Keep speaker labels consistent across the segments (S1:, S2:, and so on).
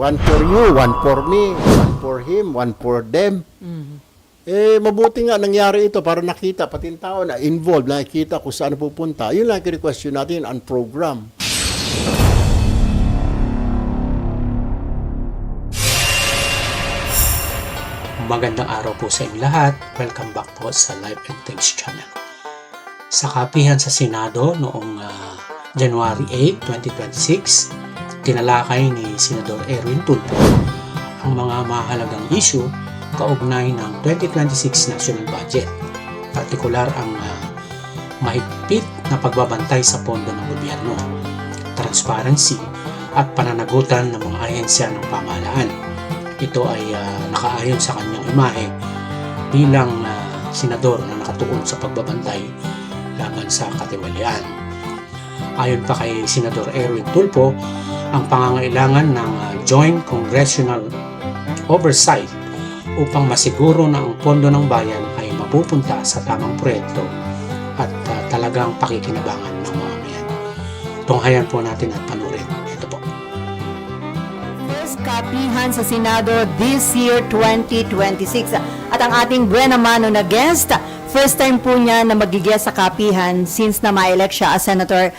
S1: One for you, one for me, one for him, one for them. Mabuti nga nangyari ito para nakita, pati yung tao na involved, nakikita kung saan pupunta. Yun lang question natin, ang program.
S2: Magandang araw po sa inyong lahat. Welcome back po sa Life and Things Channel. Sa kapihan sa Senado noong January 8, 2026, tinalakay ni Senador Erwin Tulfo ang mga mahalagang issue kaugnay ng 2026 National Budget. Partikular ang mahigpit na pagbabantay sa pondo ng gobyerno, transparency at pananagutan ng mga ahensya ng pamahalaan. Ito ay nakaayon sa kanyang imahe bilang senador na nakatuon sa pagbabantay laban sa katiwalian. Ayon pa kay Senador Erwin Tulfo, ang pangangailangan ng joint congressional oversight upang masiguro na ang pondo ng bayan ay mapupunta sa tamang proyekto at talagang pakikinabangan ng mamamayan. Tunghayan po natin at panurin. Ito po.
S3: First kapihan sa Senado this year 2026. At ang ating buena mano na guest, first time po niya na magigest sa kapihan since na ma-elect siya as senator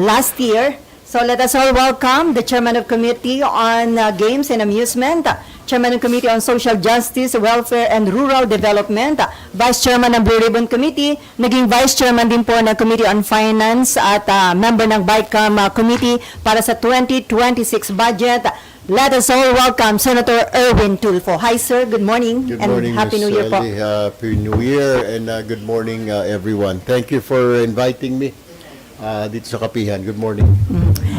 S3: last year. So let us all welcome the Chairman of Committee on Games and Amusement, Chairman of Committee on Social Justice, Welfare and Rural Development, Vice Chairman ng Blue Ribbon Committee, naging Vice Chairman din po ng Committee on Finance at member ng BICAM Committee para sa 2026 budget. Let us all welcome Senator Erwin Tulfo. Hi sir, good morning.
S1: Good morning,
S3: and Happy New Year po.
S1: Happy New Year and good morning everyone. Thank you for inviting me dito sa kapihan. Good morning.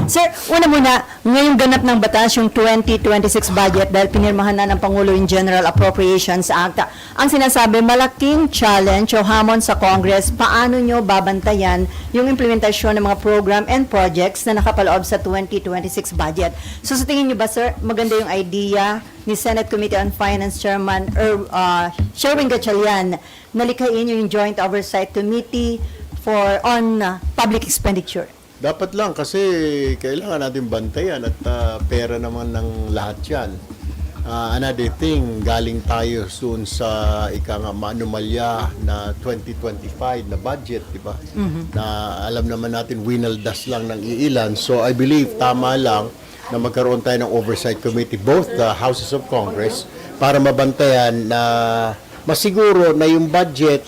S3: Sir, una muna, ngayong ganap ng batas yung 2026 budget dahil pinirmahan na ng Pangulo yung General Appropriations Act. Ang sinasabi, malaking challenge o hamon sa Congress, paano nyo babantayan yung implementasyon ng mga program and projects na nakapaloob sa 2026 budget. So sa tingin nyo ba, sir, maganda yung idea ni Senate Committee on Finance Chairman Sherwin Gatchalian na likhain yung Joint Oversight Committee on public expenditure?
S1: Dapat lang kasi kailangan natin bantayan at pera naman ng lahat yan. Another thing, galing tayo soon sa anomalya na 2025 na budget, di ba? Na alam naman natin winaldas lang ng iilan. So I believe tama lang na magkaroon tayo ng oversight committee, both the houses of Congress, para mabantayan na masiguro na yung budget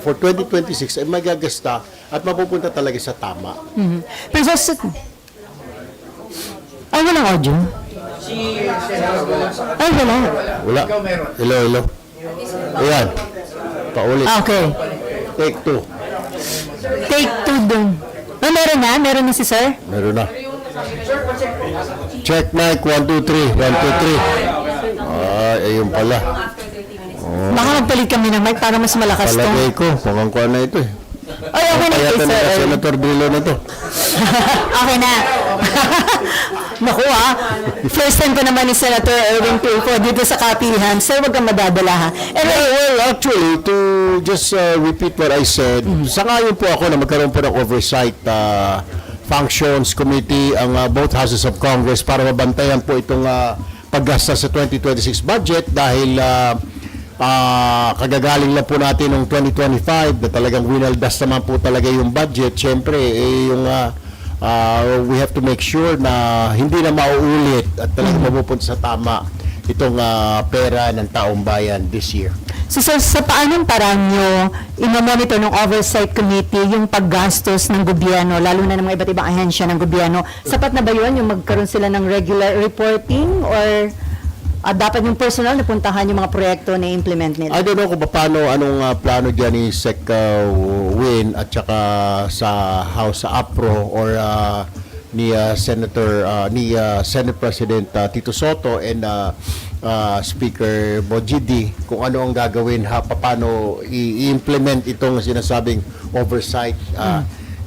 S1: for 2026 ay magagasta at mapupunta talaga sa tama.
S3: Pero ay, walang audio? Ay, wala.
S1: Wala. Hello. Ayan. Paulit.
S3: Okay.
S1: Take two.
S3: Take two dun. Oh, meron na? Meron na si sir?
S1: Meron na. Check mic. 1, 2, 3. 1, 2, 3. Ayun pala.
S3: Baka magpalit kami ng mic para mas malakas to.
S1: Palagay ko. Mukhang kuha na ito eh.
S3: Ay, okay na
S1: Kaya
S3: kay sir.
S1: Senator Brillo na to.
S3: Okay na. Naku first time ko naman ni Senator Erwin Tulfo dito sa kapihan. Sir, wag kang madadala ha.
S1: Well, actually, to just repeat what I said, sangayon po ako na magkaroon po ng oversight functions committee ang both houses of Congress para mabantayan po itong paggasta sa 2026 budget dahil kagagaling lang po natin ng 2025 na talagang winaldas naman po talaga yung budget. Siyempre, we have to make sure na hindi na mauulit at talagang mapupunta sa tama itong pera ng taong bayan this year.
S3: So sir, sa paanong parang nyo ino-monitor ng Oversight Committee yung paggastos ng gobyerno, lalo na ng mga iba't ibang ahensya ng gobyerno? Sapat na ba yun yung magkaroon sila ng regular reporting or dapat yung personal na puntahan yung mga proyekto na implement nila?
S1: I don't know kung paano, anong plano dyan ni Sec Win at saka sa House sa APRO or ni Senate President Tito Soto and Speaker Mojidi kung ano ang gagawin, paano i-implement itong sinasabing oversight.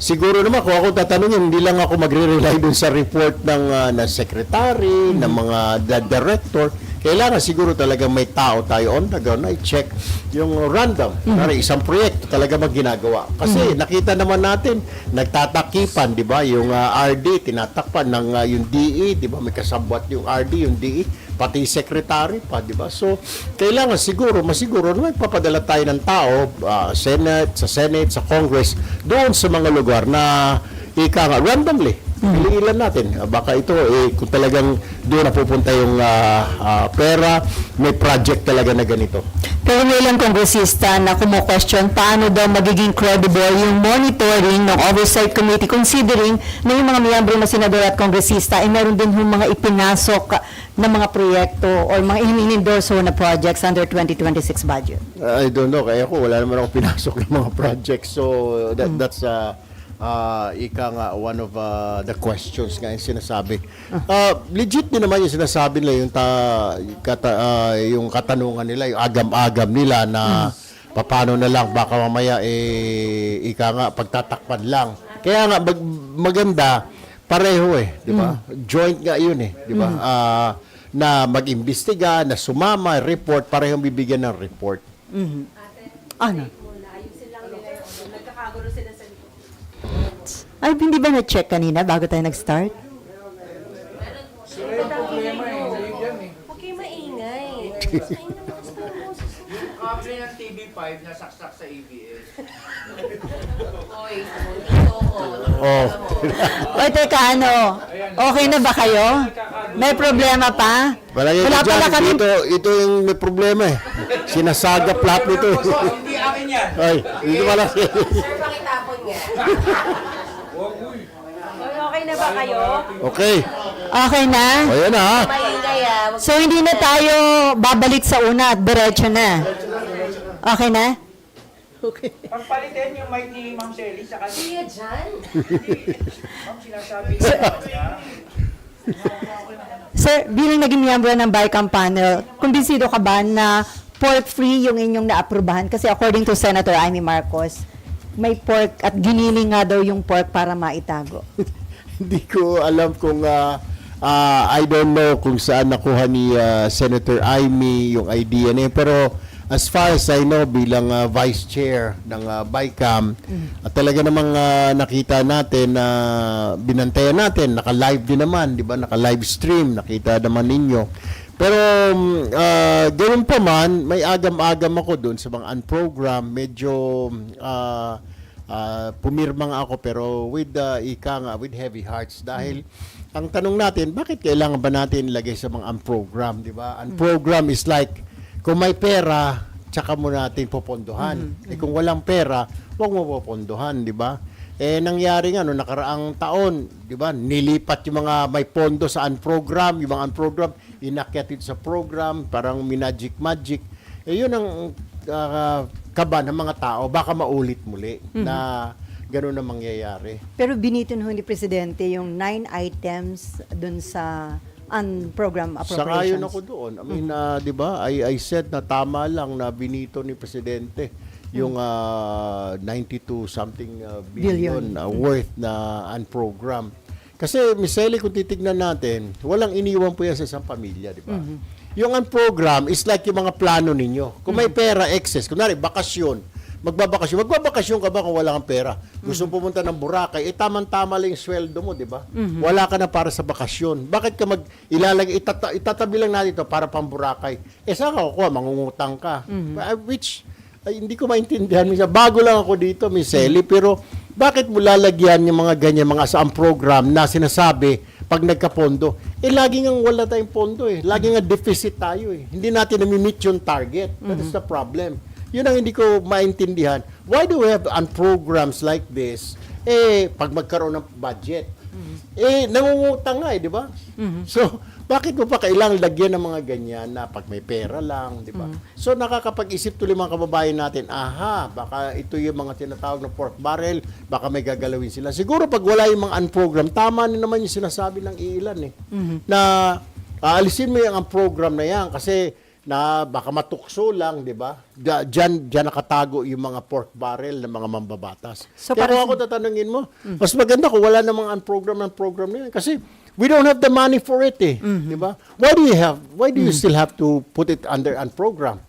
S1: Siguro naman kung ako tatanungin, hindi lang ako magre-rely dun sa report ng secretary, ng mga director. kailangan siguro talaga may tao tayo on the ground na i-check yung random. Kunwari, isang proyekto talaga ginagawa. Kasi nakita naman natin, nagtatakipan, di ba? Yung RD, tinatakpan ng yung DE, di ba? May kasabwat yung RD, yung DE, pati secretary pa, di ba? So, kailangan siguro, masiguro, magpapadala tayo ng tao, Senate, sa Congress, doon sa mga lugar na ika nga, randomly, piliin natin. Baka ito, kung talagang doon napupunta yung pera, may project talaga na ganito.
S3: Pero may ilang kongresista na kumu-question paano daw magiging credible yung monitoring ng Oversight Committee considering na yung mga miyembro na senador at kongresista ay meron din yung mga ipinasok na mga proyekto or mga in-endorse na projects under 2026 budget.
S1: I don't know. Kaya wala naman ako pinasok ng mga projects. So, that's ika nga, one of the questions nga yung sinasabi. Legit din naman yung sinasabi nila, yung katanungan nila, yung agam-agam nila na paano na lang, baka mamaya, ika nga, pagtatakpan lang. Kaya nga, maganda, pareho di ba? Joint nga yun di ba? Na mag-imbestiga, na sumama, report, parehong bibigyan ng report.
S3: Ano? Ay, hindi ba na-check kanina bago tayo nag-start?
S4: Huwag kayo maingay.
S5: Yung kable ng TV5 nasaksak sa ABS.
S4: Oy, dito ko.
S1: Oh.
S3: O, teka, okay na ba kayo? May problema pa?
S1: Palagay
S3: Wala
S1: ko
S3: pala
S1: dyan,
S3: kami.
S1: ito yung may problema Sinasagap lahat nito
S5: Hindi akin yan.
S1: Ay, hindi pala
S4: Sir, pakitapon nga. Oy, okay na ba kayo?
S1: Okay.
S3: Okay na?
S1: O yan
S4: Maingay
S3: So, hindi na tayo babalik sa una at diretso na. Okay na?
S5: Pagpalitin yung mic ni Ma'am Shelly sa kanya.
S4: Sige dyan.
S5: Ma'am, sinasabi niya.
S3: Sir, bilang naging miyembro ng BICAM panel, kumbinsido ka ba na pork-free yung inyong naaprubahan? Kasi according to Senator Amy Marcos, may pork at giniling nga daw yung pork para maitago.
S1: Hindi ko alam kung I don't know kung saan nakuha ni Senator Amy yung idea niya, pero as far as I know, bilang vice chair ng BICAM, at talaga namang nakita natin na binantayan natin, naka-live din naman, di ba? Naka-live stream, nakita naman ninyo. Pero ganoon pa man, may agam-agam ako doon sa mga unprogram, medyo pumirma nga ako pero with with heavy hearts dahil ang tanong natin, bakit kailangan ba natin ilagay sa mga unprogram, di ba? Unprogram is like kung may pera, tsaka mo natin popondohan. Kung walang pera, huwag mo popondohan, di ba? Nangyari nga, nakaraang taon, di ba? Nilipat yung mga may pondo sa unprogram, yung mga unprogram, inakyat ito sa program, parang magic. Yun ang kaba ng mga tao, baka maulit muli na gano'n ang mangyayari.
S3: Pero binitin ho ni Presidente yung 9 items dun sa program appropriations.
S1: Sangayon ako doon. I mean, di ba, I said na tama lang na binito ni Presidente yung 92 something billion worth na unprogram. Kasi, Ms. Ellie, kung titignan natin, walang iniwan po yan sa isang pamilya, di ba? Yung unprogram is like yung mga plano ninyo. Kung may pera, excess, kunwari, bakasyon, magbabakasyon ka ba kung wala kang pera? Gusto mo pumunta ng Boracay, tamang-tama lang yung sweldo mo, di ba? Wala ka na para sa bakasyon. Bakit ka ilalagay, itatabi lang natin ito para pang Boracay. Saan ka kukuha? Mangungutang ka. Which, hindi ko maintindihan. Bago lang ako dito, Miss Ellie, pero bakit mo lalagyan yung mga ganyan, mga saan program na sinasabi, pag nagkapondo, lagi nga wala tayong pondo Lagi nga deficit tayo Hindi natin nami-meet yung target. That is the problem. Yun ang hindi ko maintindihan. Why do we have programs like this? Pag magkaroon ng budget. Nangungutang nga di ba? So, bakit mo pa kailangang lagyan ng mga ganyan na pag may pera lang, di ba? So, nakakapag-isip tuloy mga kababayan natin, baka ito yung mga tinatawag na pork barrel, baka may gagalawin sila. Siguro pag wala yung mga unprogram, tama na naman yung sinasabi ng ilan na alisin mo yung program na yan kasi na baka matukso lang, di ba? Diyan nakatago yung mga pork barrel ng mga mambabatas.
S3: So,
S1: Kaya
S3: para
S1: kung ako tatanungin mo, mas maganda kung wala namang program na yan. Kasi We don't have the money for it eh. Di ba? Why do you still have to put it under an program?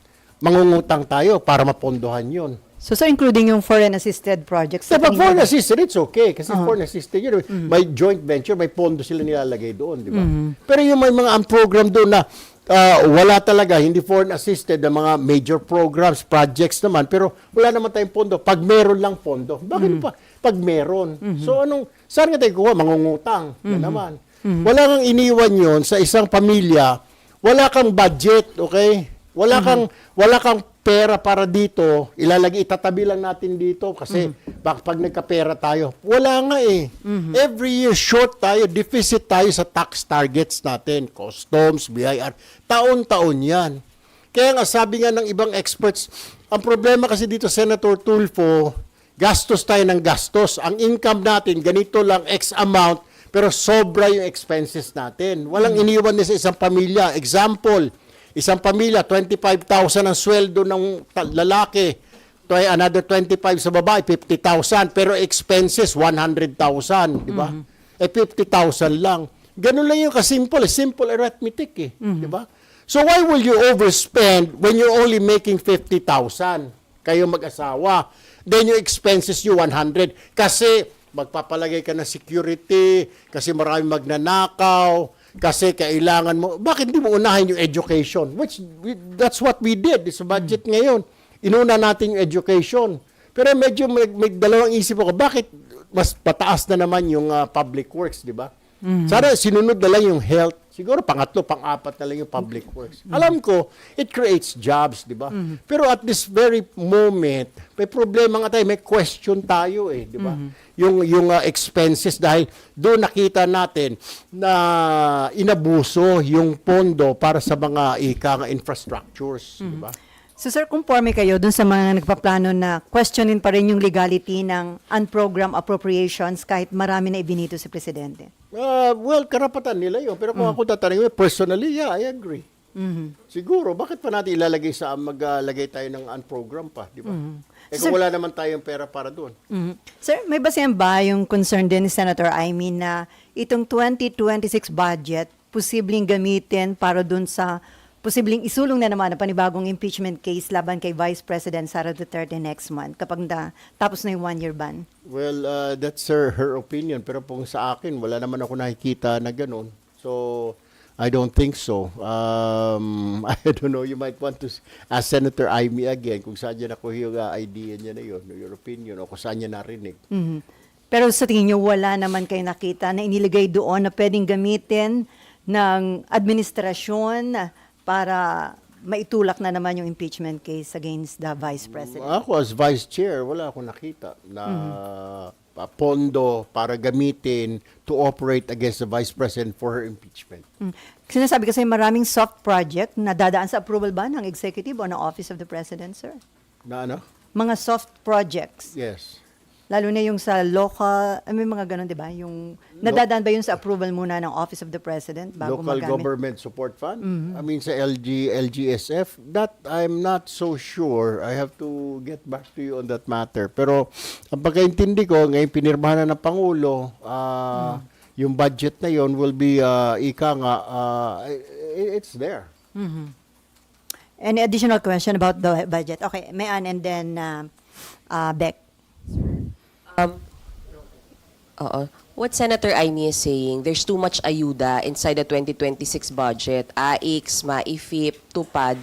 S1: Mangungutang tayo para mapondohan yun.
S3: So, including yung foreign assisted projects.
S1: So,
S3: sa
S1: pag
S3: tingin
S1: foreign
S3: mo-
S1: assisted, it's okay. Kasi foreign assisted, may joint venture, may pondo sila nilalagay doon, di ba? Pero yung may mga program doon na wala talaga, hindi foreign assisted na mga major programs, projects naman, pero wala naman tayong pondo. Pag meron lang pondo, bakit pa? Pag meron. So, saan ka tayo kuha? Mangungutang. Yan naman. Wala kang iniwan yon sa isang pamilya, wala kang budget, okay? Wala kang pera para dito, itatabi lang natin dito kasi pag nagkapera tayo. Wala nga eh. Every year short tayo, deficit tayo sa tax targets natin, customs, BIR. Taon-taon yan. Kaya nga sabi nga ng ibang experts, ang problema kasi dito, Senator Tulfo, gastos tayo ng gastos. Ang income natin, ganito lang, X amount, pero sobra yung expenses natin. Walang iniwan din sa isang pamilya. Example, isang pamilya, 25,000 ang sweldo ng lalaki. Another 25 sa babae, 50,000. Pero expenses, 100,000. Di ba? 50,000 lang. Ganun lang yung kasimple. Simple arithmetic eh. Di ba? So why will you overspend when you're only making 50,000? Kayo mag-asawa. Then yung expenses you 100. Kasi magpapalagay ka ng security, kasi maraming magnanakaw, kasi kailangan mo, bakit hindi mo unahin yung education? That's what we did sa budget ngayon. Inuna natin yung education. Pero medyo may dalawang isip ako, bakit mas pataas na naman yung public works, di ba? Sana sinunod na lang yung health. Siguro pangatlo, pang-apat na lang yung public works. Alam ko, it creates jobs, di ba? Pero at this very moment, may problema nga tayo, may question tayo eh, di ba? Yung expenses dahil doon nakita natin na inabuso yung pondo para sa mga infrastructures, di ba?
S3: So sir, conforme kayo dun sa mga nagpaplano na questionin pa rin yung legality ng unprogrammed appropriations kahit marami na ibinito si Presidente?
S1: Well, karapatan nila yun. Pero kung ako tatanungin, personally, yeah, I agree. Siguro, bakit pa natin maglagay tayo ng unprogram pa, di ba? Kung wala naman tayong pera para doon.
S3: Sir, may basehan ba yung concern din ni Senator Amy na itong 2026 budget posibleng gamitin para dun sa posibleng isulong na naman ang panibagong impeachment case laban kay Vice President Sara Duterte next month kapag tapos na yung one-year ban?
S1: Well, that's her opinion. Pero kung sa akin, wala naman ako nakikita na ganun. So, I don't think so. I don't know, you might want to ask Senator Amy again kung saan niya nakuha yung idea niya na yun, your opinion, o kung saan niya narinig.
S3: Pero sa tingin nyo, wala naman kayo nakita na inilagay doon na pwedeng gamitin ng administrasyon para maitulak na naman yung impeachment case against the Vice President?
S1: Ako as Vice Chair, wala akong nakita na pondo para gamitin to operate against the Vice President for her impeachment.
S3: Sinasabi kasi maraming soft project na dadaan sa approval ba ng Executive o ng Office of the President, sir?
S1: Na ano?
S3: Mga soft projects.
S1: Yes.
S3: Lalo na yung sa local, may mga ganun, di ba? Yung, nadadaan ba yun sa approval muna ng Office of the President bago
S1: Local
S3: magamit?
S1: Government Support Fund? I mean, sa LGSF, that I'm not so sure. I have to get back to you on that matter. Pero, ang pagkaintindi ko, ngayon pinirmahan na ng Pangulo, yung budget na yon will be, it's there.
S3: Any additional question about the budget? Okay, Mayan and then Beck.
S4: What Senator Amy is saying, there's too much ayuda inside the 2026 budget, AIX, MAIFIP, TUPAD,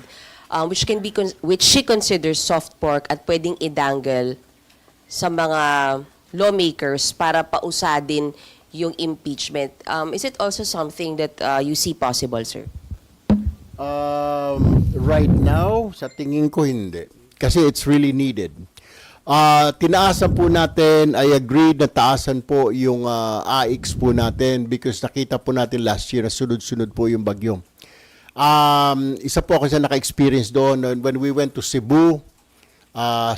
S4: which she considers soft pork at pwedeng idangle sa mga lawmakers para pausadin yung impeachment. Is it also something that you see possible, sir?
S1: Right now, sa tingin ko hindi. Kasi it's really needed. Tinaasan po natin, I agree na taasan po yung AIX po natin because nakita po natin last year na sunod-sunod po yung bagyo. Isa po ako sa naka-experience doon when we went to Cebu,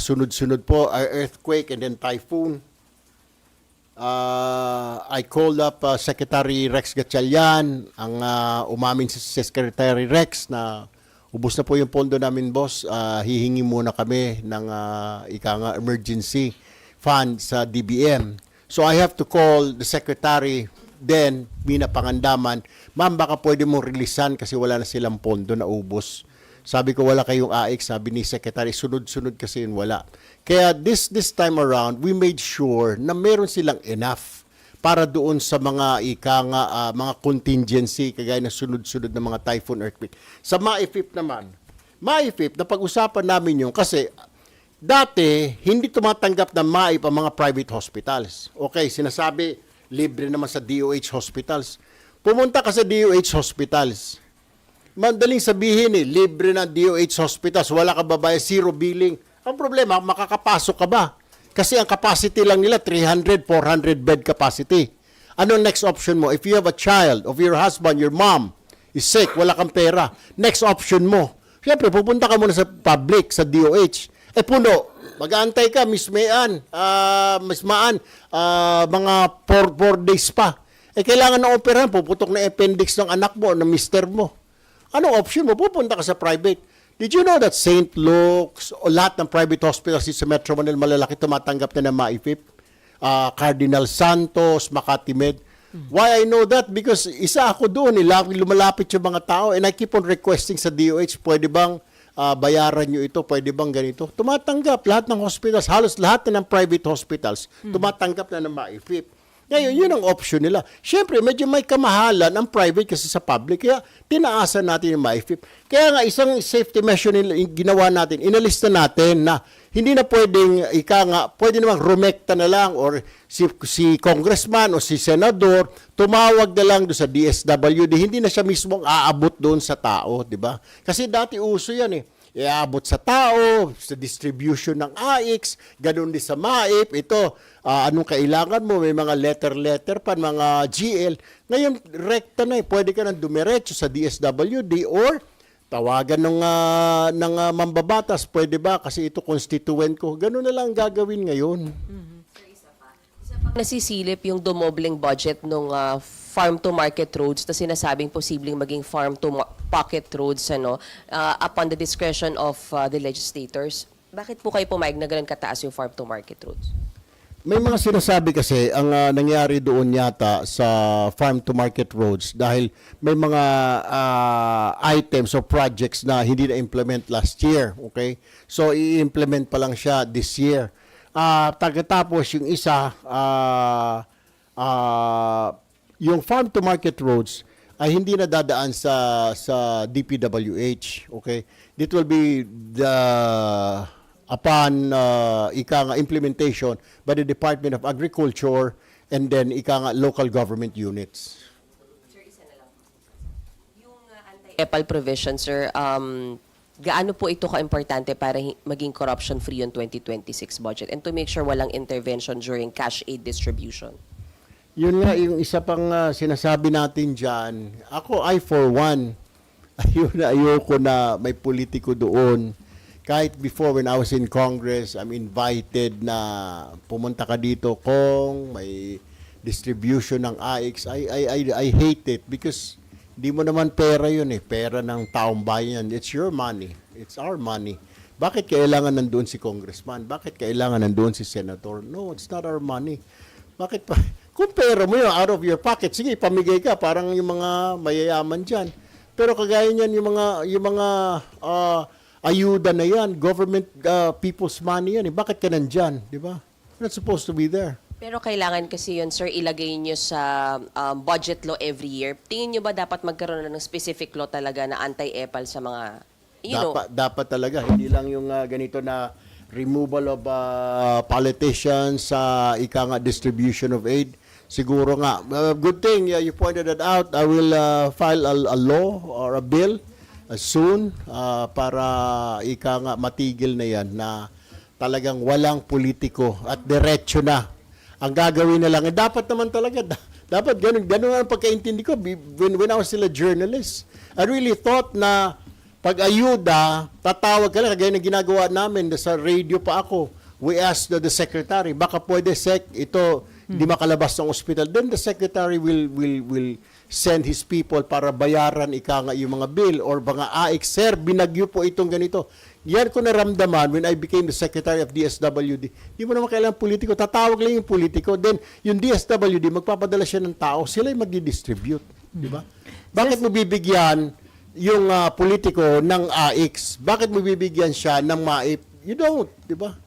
S1: sunod-sunod po, earthquake and then typhoon. I called up Secretary Rex Gatchalian, ang umamin si Secretary Rex na ubos na po yung pondo namin, boss. Hihingi muna kami ng emergency fund sa DBM. So I have to call the secretary then Mina Pangandaman, ma'am, baka pwede mong releasean kasi wala na silang pondo na ubos. Sabi ko, wala kayong AIC. Sabi ni Secretary, sunod-sunod kasi yun, wala. Kaya this time around, we made sure na meron silang enough para doon sa mga mga contingency, kagaya na sunod-sunod na mga typhoon, earthquake. Sa MAIFIP naman, MAIFIP, napag-usapan namin yun kasi dati, hindi tumatanggap ng MAIP ang mga private hospitals. Okay, sinasabi, libre naman sa DOH hospitals. Pumunta ka sa DOH hospitals. Madaling sabihin libre na DOH hospitals, wala ka babayad, zero billing. Ang problema, makakapasok ka ba? Kasi ang capacity lang nila, 300, 400 bed capacity. Anong next option mo? If you have a child, of your husband, your mom is sick, wala kang pera, next option mo. Siyempre, pupunta ka muna sa public, sa DOH. Puno. Mag-aantay ka, Miss Maan, mga 4 days pa. Kailangan ng operahan, puputok na appendix ng anak mo, ng mister mo. Anong option mo? Pupunta ka sa private. Did you know that St. Luke's o lahat ng private hospitals sa Metro Manila malalaki tumatanggap na ng MAIFIP? Cardinal Santos, Makati Med. Why I know that? Because isa ako doon, lumalapit yung mga tao and I keep on requesting sa DOH, pwede bang bayaran nyo ito, pwede bang ganito? Tumatanggap lahat ng hospitals, halos lahat na ng private hospitals, tumatanggap na ng MAIFIP. Ngayon, yun ang option nila. Siyempre, medyo may kamahalan ang private kasi sa public. Kaya, tinaasan natin yung MAIFIP. Kaya nga, isang safety measure ginawa natin, inalista natin na hindi na pwedeng, pwede namang rumekta na lang or si congressman o si senador, tumawag na lang doon sa DSWD. Hindi na siya mismo aabot doon sa tao, di ba? Kasi dati uso yan iaabot sa tao, sa distribution ng AIX, ganun din sa MAIP, ito, anong kailangan mo, may mga letter pa, mga GL. Ngayon, rekta na pwede ka nang dumiretso sa DSWD or tawagan ng mambabatas, pwede ba? Kasi ito constituent ko. Ganun na lang gagawin ngayon.
S4: Nasisilip yung dumobleng budget ng farm-to-market roads na sinasabing posibleng maging farm-to-pocket roads upon the discretion of the legislators. Bakit po kayo pumayag na ganun kataas yung farm-to-market roads?
S1: May mga sinasabi kasi ang nangyari doon yata sa farm-to-market roads dahil may mga items or projects na hindi na-implement last year. Okay? So, i-implement pa lang siya this year. Tapos yung isa, yung farm-to-market roads ay hindi na dadaan sa DPWH. Okay? It will be upon implementation by the Department of Agriculture and then local government units.
S4: Sir, isa na lang. Yung anti-EPAL provision, sir, gaano po ito ka-importante para maging corruption-free yung 2026 budget and to make sure walang intervention during cash aid distribution?
S1: Yun nga, yung isa pang sinasabi natin dyan, ako, I for one, ayoko na may politiko doon. Kahit before when I was in Congress, I'm invited na pumunta ka dito kung may distribution ng AIX. I hate it because di mo naman pera yun pera ng taong bayan. It's your money. It's our money. Bakit kailangan nandoon si congressman? Bakit kailangan nandoon si senator? No, it's not our money. Bakit pa? Kung pera mo yun out of your pocket, sige, pamigay ka parang yung mga mayayaman dyan. Pero kagaya niyan yung mga ayuda na yan, government people's money yan. Bakit ka nandyan? Di ba? You're not supposed to be there.
S4: Pero kailangan kasi yun, sir, ilagay nyo sa budget law every year. Tingin nyo ba dapat magkaroon ng specific law talaga na anti-EPAL sa mga,
S1: Dapat talaga. Hindi lang yung ganito na removal of politicians sa distribution of aid. Siguro nga. Good thing you pointed that out. I will file a law or a bill soon para matigil na yan na talagang walang politiko at diretso na. Ang gagawin na lang, dapat naman talaga, dapat ganun ang pagkaintindi ko when I was still a journalist. I really thought na pag-ayuda, tatawag ka lang, kagaya na ginagawa namin, sa radio pa ako, we asked the secretary, baka pwede ito, hindi makalabas ng ospital. Then the secretary will send his people para bayaran yung mga bill or mga AIC, sir, binagyo po itong ganito. Yan ko naramdaman when I became the Secretary of DSWD. Di mo naman kailangan politiko. Tatawag lang yung politiko. Then, yung DSWD, magpapadala siya ng tao. Sila yung mag-distribute. Di ba? Bakit mo bibigyan yung politiko ng AIX? Bakit mo bibigyan siya ng MAIP? You don't, di ba?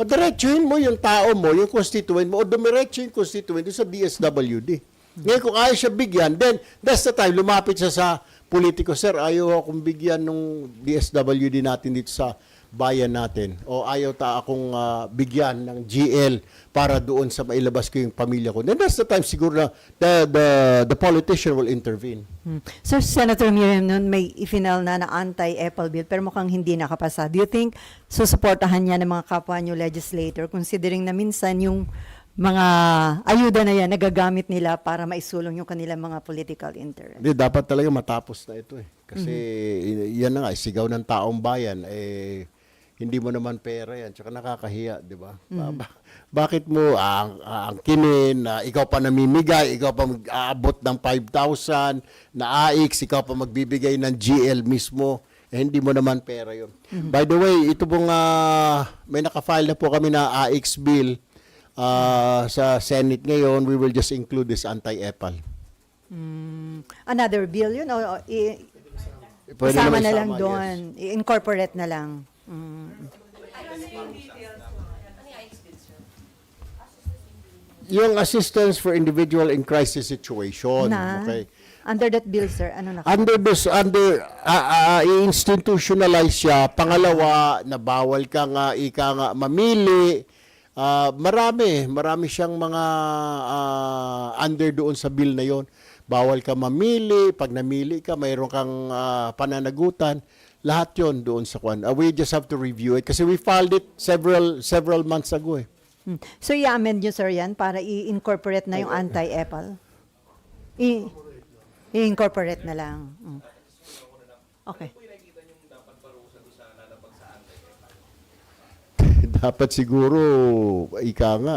S1: Padiretsuhin mo yung tao mo, yung constituent mo, o dumiretso yung constituent sa DSWD. Ngayon, kung ayaw siya bigyan, then that's the time, lumapit siya sa politiko, sir, ayaw akong bigyan ng DSWD natin dito sa bayan natin. O ayaw akong bigyan ng GL para doon sa mailabas ko yung pamilya ko. Then that's the time siguro na the politician will intervene.
S3: Sir, Senator Miriam, noon may ifinal na anti-Apple bill pero mukhang hindi nakapasa. Do you think susuportahan niya ng mga kapwa niyo legislator considering na minsan yung mga ayuda na yan nagagamit nila para maisulong yung kanilang mga political interest?
S1: Hindi, dapat talaga matapos na ito eh. Kasi yan na nga, sigaw ng taong bayan, hindi mo naman pera yan. Tsaka nakakahiya, di ba? Bakit mo angkinin, ikaw pa namimigay, ikaw pa mag-aabot ng 5,000 na AIX, ikaw pa magbibigay ng GL mismo, hindi mo naman pera yun. By the way, ito pong may nakafile na po kami na AIX bill sa Senate ngayon. We will just include this anti-Apple.
S3: Another bill yun? O
S1: Pwede
S3: isama
S1: naman
S3: na lang
S1: isama,
S3: doon? I-incorporate na lang?
S1: Yung assistance for individual in crisis situation. Okay.
S3: Under that bill, sir, ano na?
S1: I-institutionalize siya. Pangalawa, na bawal ka nga, mamili. Marami siyang mga under doon sa bill na yon. Bawal ka mamili. Pag namili ka, mayroon kang pananagutan. Lahat yon doon sa kwan. We just have to review it kasi we filed it several months ago eh.
S3: So, i-amend nyo, sir, yan para i-incorporate na yung anti-Apple? I-incorporate na lang. Okay.
S1: Dapat siguro,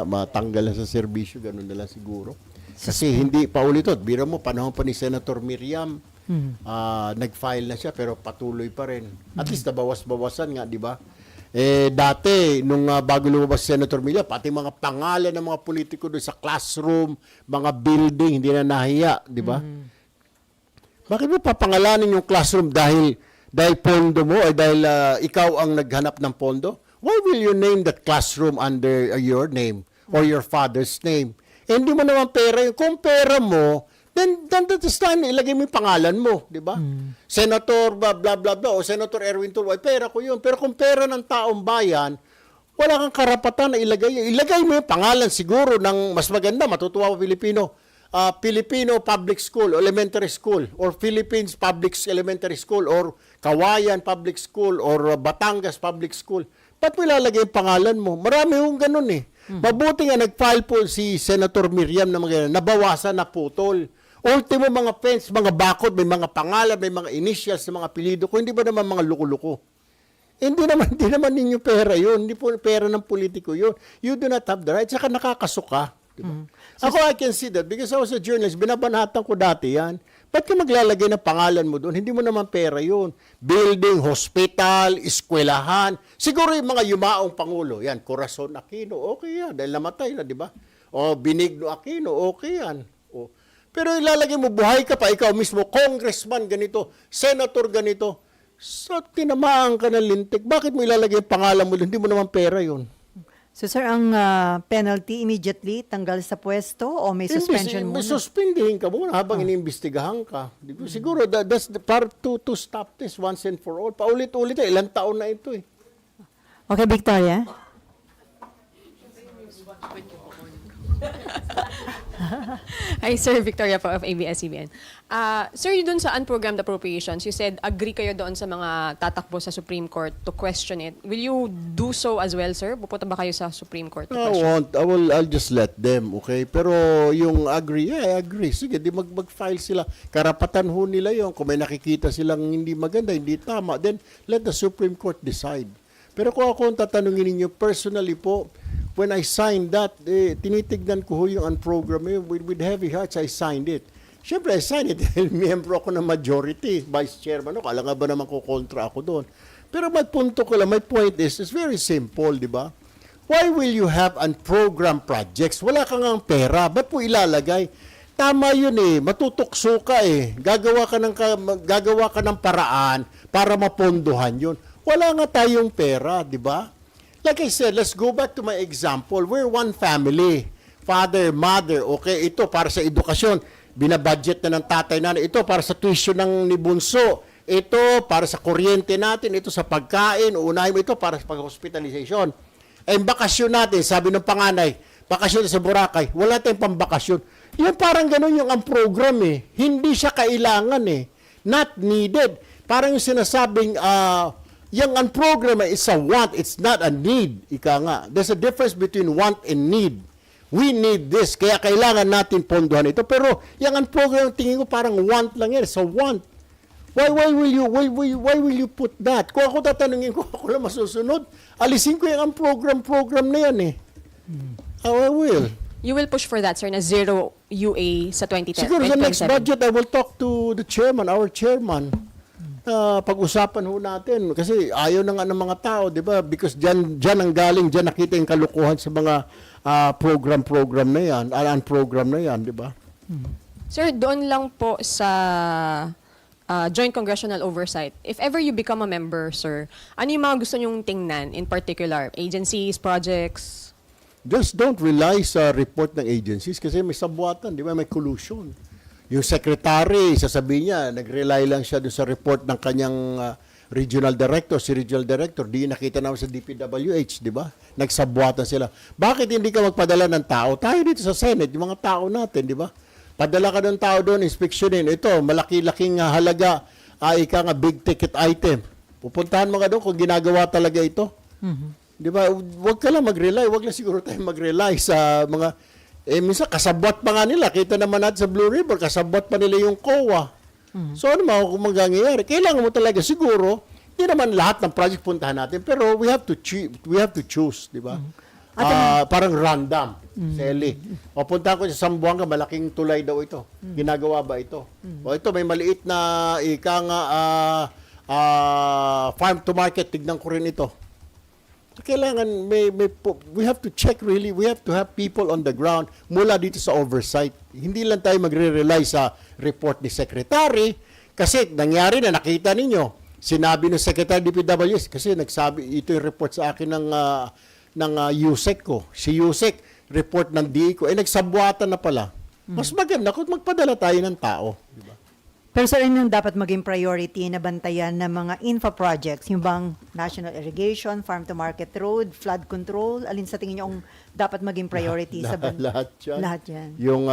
S1: matanggal na sa serbisyo, ganun na lang siguro. Kasi hindi paulit. Biro mo, panahon pa ni Senator Miriam, nag-file na siya pero patuloy pa rin. At least nabawas-bawasan nga, di ba? Dati, nung bago lumabas si Senator Miriam, pati mga pangalan ng mga politiko doon sa classroom, mga building, hindi na nahiya, di ba? Bakit mo papangalanin yung classroom dahil pondo mo o dahil ikaw ang naghanap ng pondo? Why will you name that classroom under your name or your father's name? Hindi mo naman pera yun. Kung pera mo, then that's time, ilagay mo yung pangalan mo, di ba? Senator blah, blah, blah, blah, o Senator Erwin Tulfo, pera ko yun. Pero kung pera ng taong bayan, wala kang karapatan na ilagay yun. Ilagay mo yung pangalan siguro ng mas maganda, matutuwa pa Pilipino. Filipino Public School, Elementary School, or Philippines Public Elementary School, or Kawayan Public School, or Batangas Public School. Ba't mo ilalagay yung pangalan mo? Marami hong ganun eh. Mabuti nga nag-file po si Senator Miriam na mga nabawasan na putol. Ultimo mga fence, mga bakod, may mga pangalan, may mga initials, mga apelido. Kung hindi ba naman mga luko-luko? Hindi naman ninyo pera yun. Hindi po pera ng politiko yun. You do not have the right. Saka nakakasuka. Diba? Ako, I can see that because I was a journalist. Binabanatan ko dati yan. Ba't ka maglalagay ng pangalan mo doon? Hindi mo naman pera yun. Building, hospital, eskwelahan. Siguro yung mga yumaong pangulo. Yan, Corazon Aquino, okay yan. Dahil namatay na, di ba? O Benigno Aquino, okay yan. O, pero ilalagay mo, buhay ka pa, ikaw mismo, congressman ganito, senator ganito. So, tinamaan ka ng lintik. Bakit mo ilalagay yung pangalan mo doon? Hindi mo naman pera yun.
S3: So, sir, ang penalty immediately tanggal sa pwesto o may suspension muna?
S1: May suspindihin ka muna habang iniimbestigahan ka. Siguro, that's the part to stop this once and for all. Paulit-ulit ilang taon na ito eh.
S3: Okay, Victoria?
S6: Hi, Sir. Victoria po of ABS-CBN. Sir, dun sa unprogrammed appropriations, you said agree kayo doon sa mga tatakbo sa Supreme Court to question it. Will you do so as well, sir? Pupunta ba kayo sa Supreme Court to question?
S1: I'll just let them, okay? Pero yung agree, I agree. Sige, di mag-file sila. Karapatan ho nila yun. Kung may nakikita silang hindi maganda, hindi tama, then let the Supreme Court decide. Pero kung ako ang tatanungin ninyo, personally po, when I signed that, tinitignan ko ho yung unprogram with heavy hearts, I signed it. Siyempre, I sign it dahil miyembro ako ng majority, vice chairman ako. Alam nga ba naman ko kontra ako doon. Pero my point is, it's very simple, di ba? Why will you have unprogrammed projects? Wala kang ang pera. Ba't po ilalagay? Tama yun eh. Matutukso ka eh. Gagawa ka ng paraan para mapondohan yun. Wala nga tayong pera, di ba? Like I said, let's go back to my example. We're one family. Father, mother, okay, ito para sa edukasyon. Binabudget na ng tatay nanay. Ito para sa tuition ng ni bunso. Ito para sa kuryente natin. Ito sa pagkain. Uunahin mo ito para sa pag-hospitalization. Eh, bakasyon natin, sabi ng panganay, bakasyon sa Boracay, wala tayong pambakasyon. Yan parang ganun yung ang program eh. Hindi siya kailangan eh. Not needed. Parang yung sinasabing, yung ang program is a want, it's not a need. Ika nga. There's a difference between want and need. We need this, kaya kailangan natin pondohan ito. Pero yung ang program, tingin ko parang want lang yan. It's a want. Why will you put that? Kung ako tatanungin ko, ako lang masusunod. Alisin ko yung ang program na yan eh. I will.
S6: You will push for that, sir, na zero UA sa 2010.
S1: Siguro sa next
S6: 2027.
S1: budget, I will talk to the chairman, our chairman. Pag-usapan ho natin. Kasi ayaw na nga ng mga tao, di ba? Because dyan ang galing, dyan nakita yung kalukuhan sa mga program na yan, program na yan, di ba?
S6: Sir, doon lang po sa Joint Congressional Oversight. If ever you become a member, sir, ano yung mga gusto nyong tingnan in particular? Agencies, projects?
S1: Just don't rely sa report ng agencies kasi may sabwatan, di ba? May collusion. Yung secretary, sasabihin niya, nag-rely lang siya doon sa report ng kanyang regional director. Si regional director, di nakita naman sa DPWH, di ba? Nagsabwatan sila. Bakit hindi ka magpadala ng tao? Tayo dito sa Senate, yung mga tao natin, di ba? Padala ka ng tao doon, inspeksyonin. Ito, malaki-laking halaga, ika nga big ticket item. Pupuntahan mo ka doon kung ginagawa talaga ito. Di ba? Huwag ka lang mag-rely. Huwag lang siguro tayo mag-rely sa mga... minsan, kasabwat pa nga nila. Kita naman natin sa Blue River, kasabwat pa nila yung COA. So, ano kung mangyayari? Kailangan mo talaga siguro, hindi naman lahat ng project puntahan natin, pero we have to choose, di ba? Parang random, Sally. O punta ko sa Zamboanga, malaking tulay daw ito. Ginagawa ba ito? O ito, may maliit na farm to market, tignan ko rin ito. Kailangan, we have to check really, we have to have people on the ground mula dito sa oversight. Hindi lang tayo magre-rely sa report ni Secretary kasi nangyari na nakita ninyo. Sinabi ng Secretary DPWS kasi nagsabi, ito yung report sa akin ng USEC ko. Si USEC, report ng DE ko, nagsabwatan na pala. Mas maganda kung magpadala tayo ng tao. Diba?
S3: Pero sir, ano yung dapat maging priority na bantayan ng mga infra projects? Yung bang national irrigation, farm to market road, flood control? Alin sa tingin niyo ang dapat maging priority sa
S1: Lahat yan.
S3: Lahat yan.
S1: Yung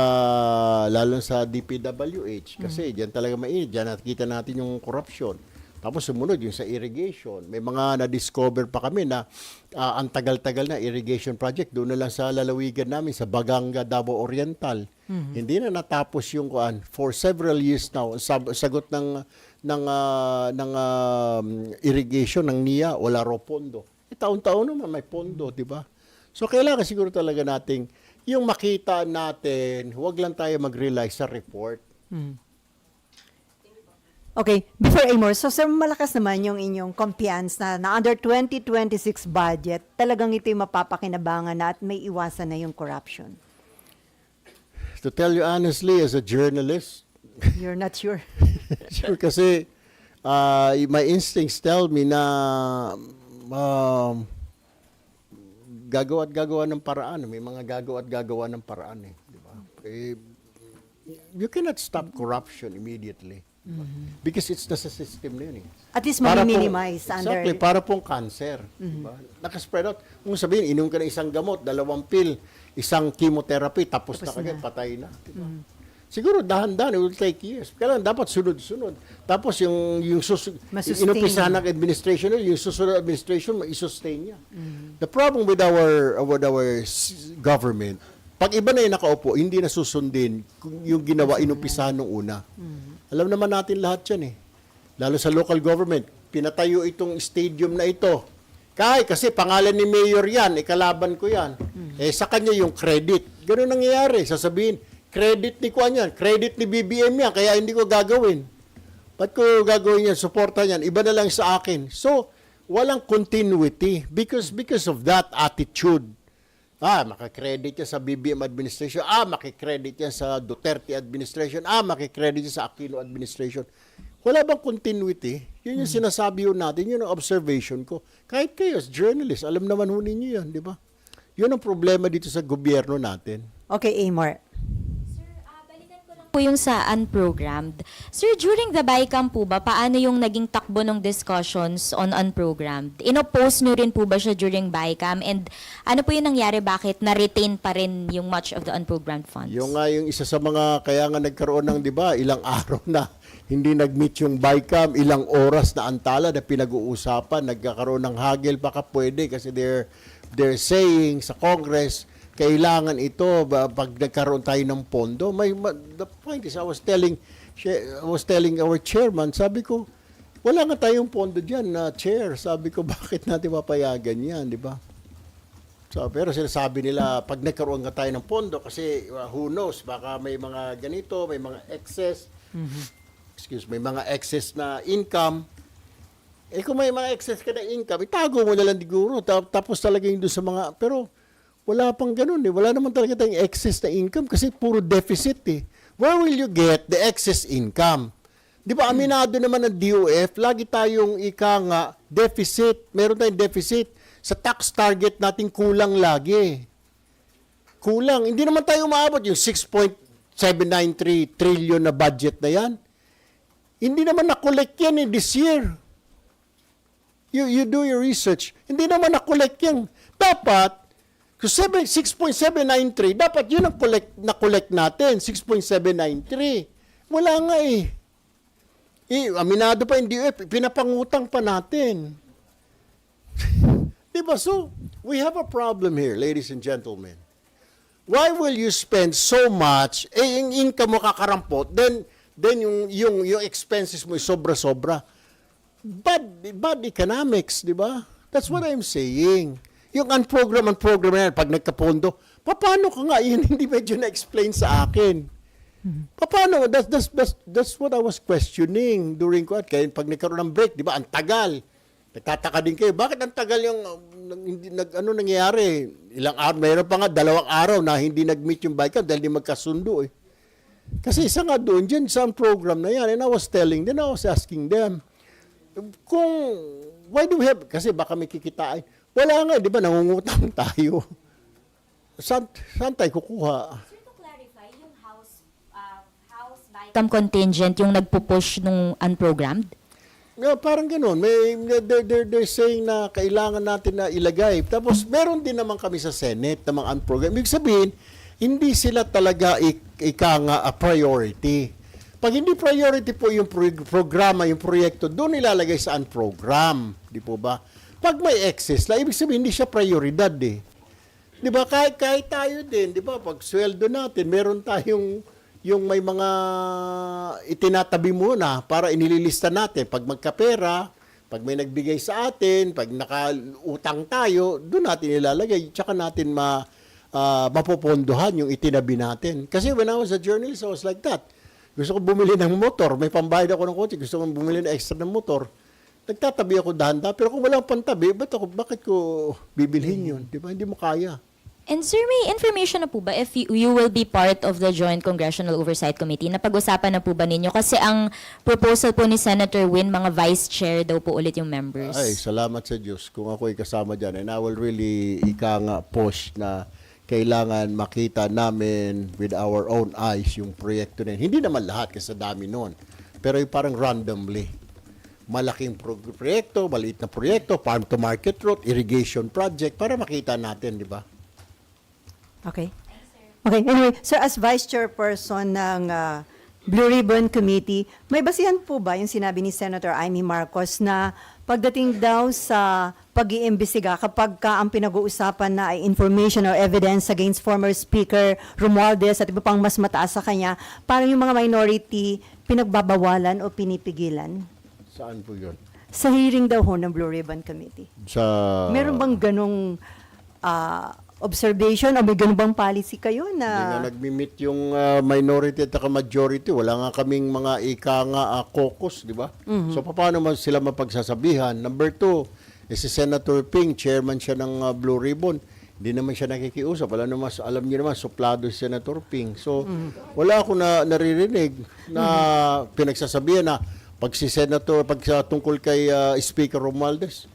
S1: lalo sa DPWH kasi diyan talaga mainit. Diyan nakita natin yung corruption. Tapos sumunod yung sa irrigation. May mga na-discover pa kami na ang tagal-tagal na irrigation project. Doon na lang sa lalawigan namin, sa Baganga, Davao Oriental. Hindi na natapos yung for several years now. Sagot ng irrigation ng NIA, wala raw pondo. Taon-taon naman may pondo, di ba? So kailangan siguro talaga nating yung makita natin, huwag lang tayo mag-rely sa report.
S3: Okay, before Amor, so sir, malakas naman yung inyong kumpiyansa na under 2026 budget, talagang ito yung mapapakinabangan na at may iwasan na yung corruption.
S1: To tell you honestly, as a journalist,
S3: You're not sure?
S1: sure kasi my instincts tell me na gagawa ng paraan. May mga gagawa ng paraan eh. Di ba? You cannot stop corruption immediately. Because it's nasa system na yun eh.
S3: At least
S1: Para
S3: mami-minimize
S1: pong-
S3: under...
S1: Exactly, para pong cancer. Diba? Nakaspread out. Kung sabihin, inom ka ng isang gamot, 2 pill, isang chemotherapy, tapos na kagad, patay na. Diba? Siguro, dahan-dahan, it will take years. Kailangan dapat sunod-sunod. Tapos yung
S3: Masustain.
S1: inumpisahan ng administration, yung susunod administration, ma-sustain niya. The problem with our government, pag iba na yung nakaupo, hindi na susundin yung ginawa, inumpisahan nung una. Alam naman natin lahat yan eh. Lalo sa local government, pinatayo itong stadium na ito. Kasi pangalan ni Mayor yan, ikalaban ko yan. Sa kanya yung credit. Ganun nangyayari. Sasabihin, credit ni Kwan yan, credit ni BBM yan, kaya hindi ko gagawin. Ba't ko gagawin yan, suporta yan, iba na lang sa akin. So, walang continuity because of that attitude. Makikredit yan sa BBM administration, makikredit yan sa Duterte administration, makikredit yan sa Aquino administration. Wala bang continuity? Yun yung sinasabi yun natin, yun ang observation ko. Kahit kayo as journalist, alam naman ho ninyo yan, di ba? Yun ang problema dito sa gobyerno natin.
S3: Okay, Amor.
S7: Balikan ko lang po yung sa unprogrammed. Sir, during the BICAM po ba, paano yung naging takbo ng discussions on unprogrammed? Ino-post nyo rin po ba siya during BICAM? And ano po yung nangyari, bakit na-retain pa rin yung much of the unprogrammed funds?
S1: Yung nga yung isa sa mga, kaya nga nagkaroon ng, di ba, ilang araw na hindi nag-meet yung BICAM, ilang oras na antala na pinag-uusapan, nagkakaroon ng hagel, baka pwede kasi they're saying sa Congress, kailangan ito pag nagkaroon tayo ng pondo. The point is, I was telling our chairman, sabi ko, wala nga tayong pondo diyan na chair. Sabi ko, bakit natin papayagan yan, di ba? So, pero sinasabi nila, pag nagkaroon nga tayo ng pondo, kasi who knows, baka may mga ganito, may mga excess, may mga excess na income. Kung may mga excess ka na income, itago mo na lang siguro, tapos talaga yung doon sa mga, pero wala pang ganun eh. Wala naman talaga tayong excess na income kasi puro deficit eh. Where will you get the excess income? Di ba, aminado naman ng DOF, lagi tayong deficit. Meron tayong deficit. Sa tax target natin kulang lagi. Kulang. Hindi naman tayo maabot yung 6.793 trillion na budget na yan. Hindi naman na-collect yan this year. You do your research. Hindi naman na-collect yan. Dapat, so 6.793, dapat yun ang na-collect natin, 6.793. Wala nga eh. Aminado pa yung DOF, pinapangutang pa natin. Diba? So, we have a problem here, ladies and gentlemen. Why will you spend so much, yung income mo kakarampot, then yung expenses mo sobra-sobra. Bad economics, di ba? That's what I'm saying. Yung program na yan, pag nagkapondo, paano ka nga, yun hindi medyo na-explain sa akin. Paano? That's what I was questioning during kaya pag nagkaroon ng break, di ba? Ang tagal. Nagtataka din kayo, bakit ang tagal yung nangyayari? Ilang araw, mayroon pa nga 2 araw na hindi nag-meet yung BICAM dahil di magkasundo eh. Kasi isa nga doon dyan sa program na yan, and I was asking them, why do we have, kasi baka may kikitain. Wala nga, di ba, nangungutang tayo. Saan tayo kukuha?
S7: Sir, to clarify, yung House BICAM contingent, yung nagpo-push nung unprogrammed?
S1: Yeah, parang gano'n. They're saying na kailangan natin na ilagay. Tapos, meron din naman kami sa Senate na mga unprogrammed. Ibig sabihin, hindi sila talaga a priority. Pag hindi priority po yung programa, yung proyekto, doon nilalagay sa unprogram. Di po ba? Pag may excess la, ibig sabihin, hindi siya prioridad eh. Di ba? Kahit tayo din, di ba? Pag sweldo natin, meron tayong yung may mga itinatabi muna para inililista natin. Pag magkapera, pag may nagbigay sa atin, pag nakautang tayo, doon natin ilalagay. Tsaka natin mapopondohan yung itinabi natin. Kasi when I was a journalist, I was like that. Gusto ko bumili ng motor, may pambayad ako ng kotse, gusto ko bumili ng extra ng motor. Nagtatabi ako dahan-dahan, pero kung walang pantabi, bakit ko bibilhin yun? Di ba? Hindi mo kaya.
S7: And sir, may information na po ba if you will be part of the Joint Congressional Oversight Committee? Napag-usapan na po ba ninyo? Kasi ang proposal po ni Senator Win, mga vice chair daw po ulit yung members.
S1: Ay, salamat sa Diyos kung ako'y kasama dyan. And I will really push na kailangan makita namin with our own eyes yung proyekto na yun. Hindi naman lahat kasi dami noon. Pero yung parang randomly. Malaking proyekto, maliit na proyekto, farm to market route, irrigation project, para makita natin, di ba?
S3: Okay. Okay, anyway, sir, as vice chairperson ng Blue Ribbon Committee, may basihan po ba yung sinabi ni Senator Amy Marcos na pagdating daw sa pag-iimbestiga kapag ang pinag-uusapan na ay information or evidence against former Speaker Romualdez at iba pang mas mataas sa kanya, parang yung mga minority pinagbabawalan o pinipigilan?
S1: Saan po yun?
S3: Sa hearing daw ho ng Blue Ribbon Committee.
S1: Sa...
S3: Meron bang ganong observation o may ganun bang policy kayo
S1: Hindi nga
S3: na
S1: nagmi-meet yung minority at saka majority. Wala nga kaming mga caucus, di ba? So, paano sila mapagsasabihan? Number 2, si Senator Ping, chairman siya ng Blue Ribbon. Hindi naman siya nakikiusap. Alam niyo naman, suplado si Senator Ping. So, wala ako naririnig na pinagsasabihan na pag tungkol kay Speaker Romualdez.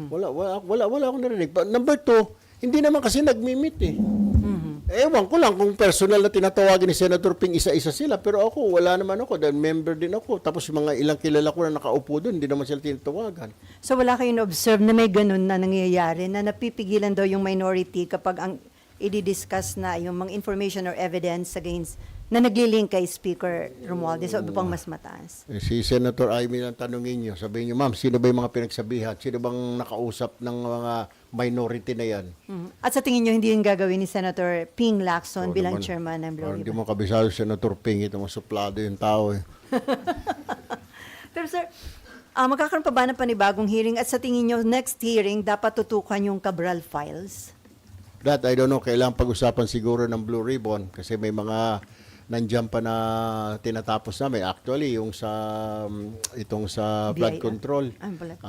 S1: Wala akong narinig. Number 2, hindi naman kasi nagmi-meet eh. Ewan ko lang kung personal na tinatawagan ni Senator Ping, isa-isa sila. Pero ako, wala naman ako. Dahil member din ako. Tapos yung mga ilang kilala ko na nakaupo doon, hindi naman sila tinatawagan.
S3: so wala kayong observe na may ganun na nangyayari na napipigilan daw yung minority kapag ang i-discuss na yung mga information or evidence against na naglilink kay Speaker Romualdez o iba pang mas mataas.
S1: Si Senator Amy lang tanungin niyo. Sabihin niyo, ma'am, sino ba yung mga pinagsabihan? Sino bang nakausap ng mga minority na yan?
S3: At sa tingin nyo, hindi yung gagawin ni Senator Ping Lacson
S1: Oo
S3: bilang
S1: naman.
S3: chairman ng Blue
S1: Parang hindi
S3: Ribbon?
S1: mo kabisado si Senator Ping. Ito mo suplado yung tao eh.
S3: Pero sir, magkakaroon pa ba ng panibagong hearing? At sa tingin nyo, next hearing, dapat tutukan yung Cabral files?
S1: That, I don't know, kailangan pag-usapan siguro ng Blue Ribbon kasi may mga nandiyan pa na tinatapos namin. Actually, yung itong sa flood
S3: BIR.
S1: control,
S3: Flood.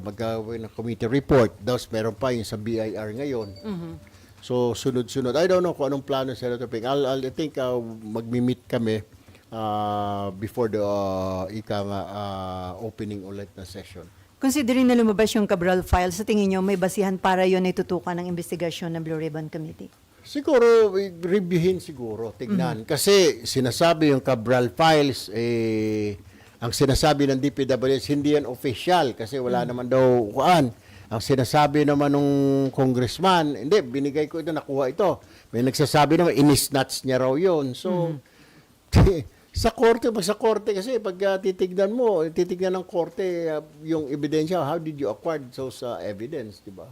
S1: magagawin ng committee report. Tapos meron pa yung sa BIR ngayon. So, sunod-sunod. I don't know kung anong plano sa Senator Ping. I think magmi-meet kami before the opening ulit na session.
S3: Considering na lumabas yung Cabral files, sa tingin nyo, may basihan para yun ay tutukan ng investigasyon ng Blue Ribbon Committee?
S1: Siguro, reviewin siguro, tignan. Kasi sinasabi yung Cabral files, ang sinasabi ng DPWH, hindi yan official kasi wala naman daw kuan. Ang sinasabi naman ng congressman, hindi, binigay ko ito, nakuha ito. May nagsasabi naman, inisnatch niya raw yun. So, sa korte kasi pag titignan ng korte yung ebidensya, how did you acquire those evidence, di ba?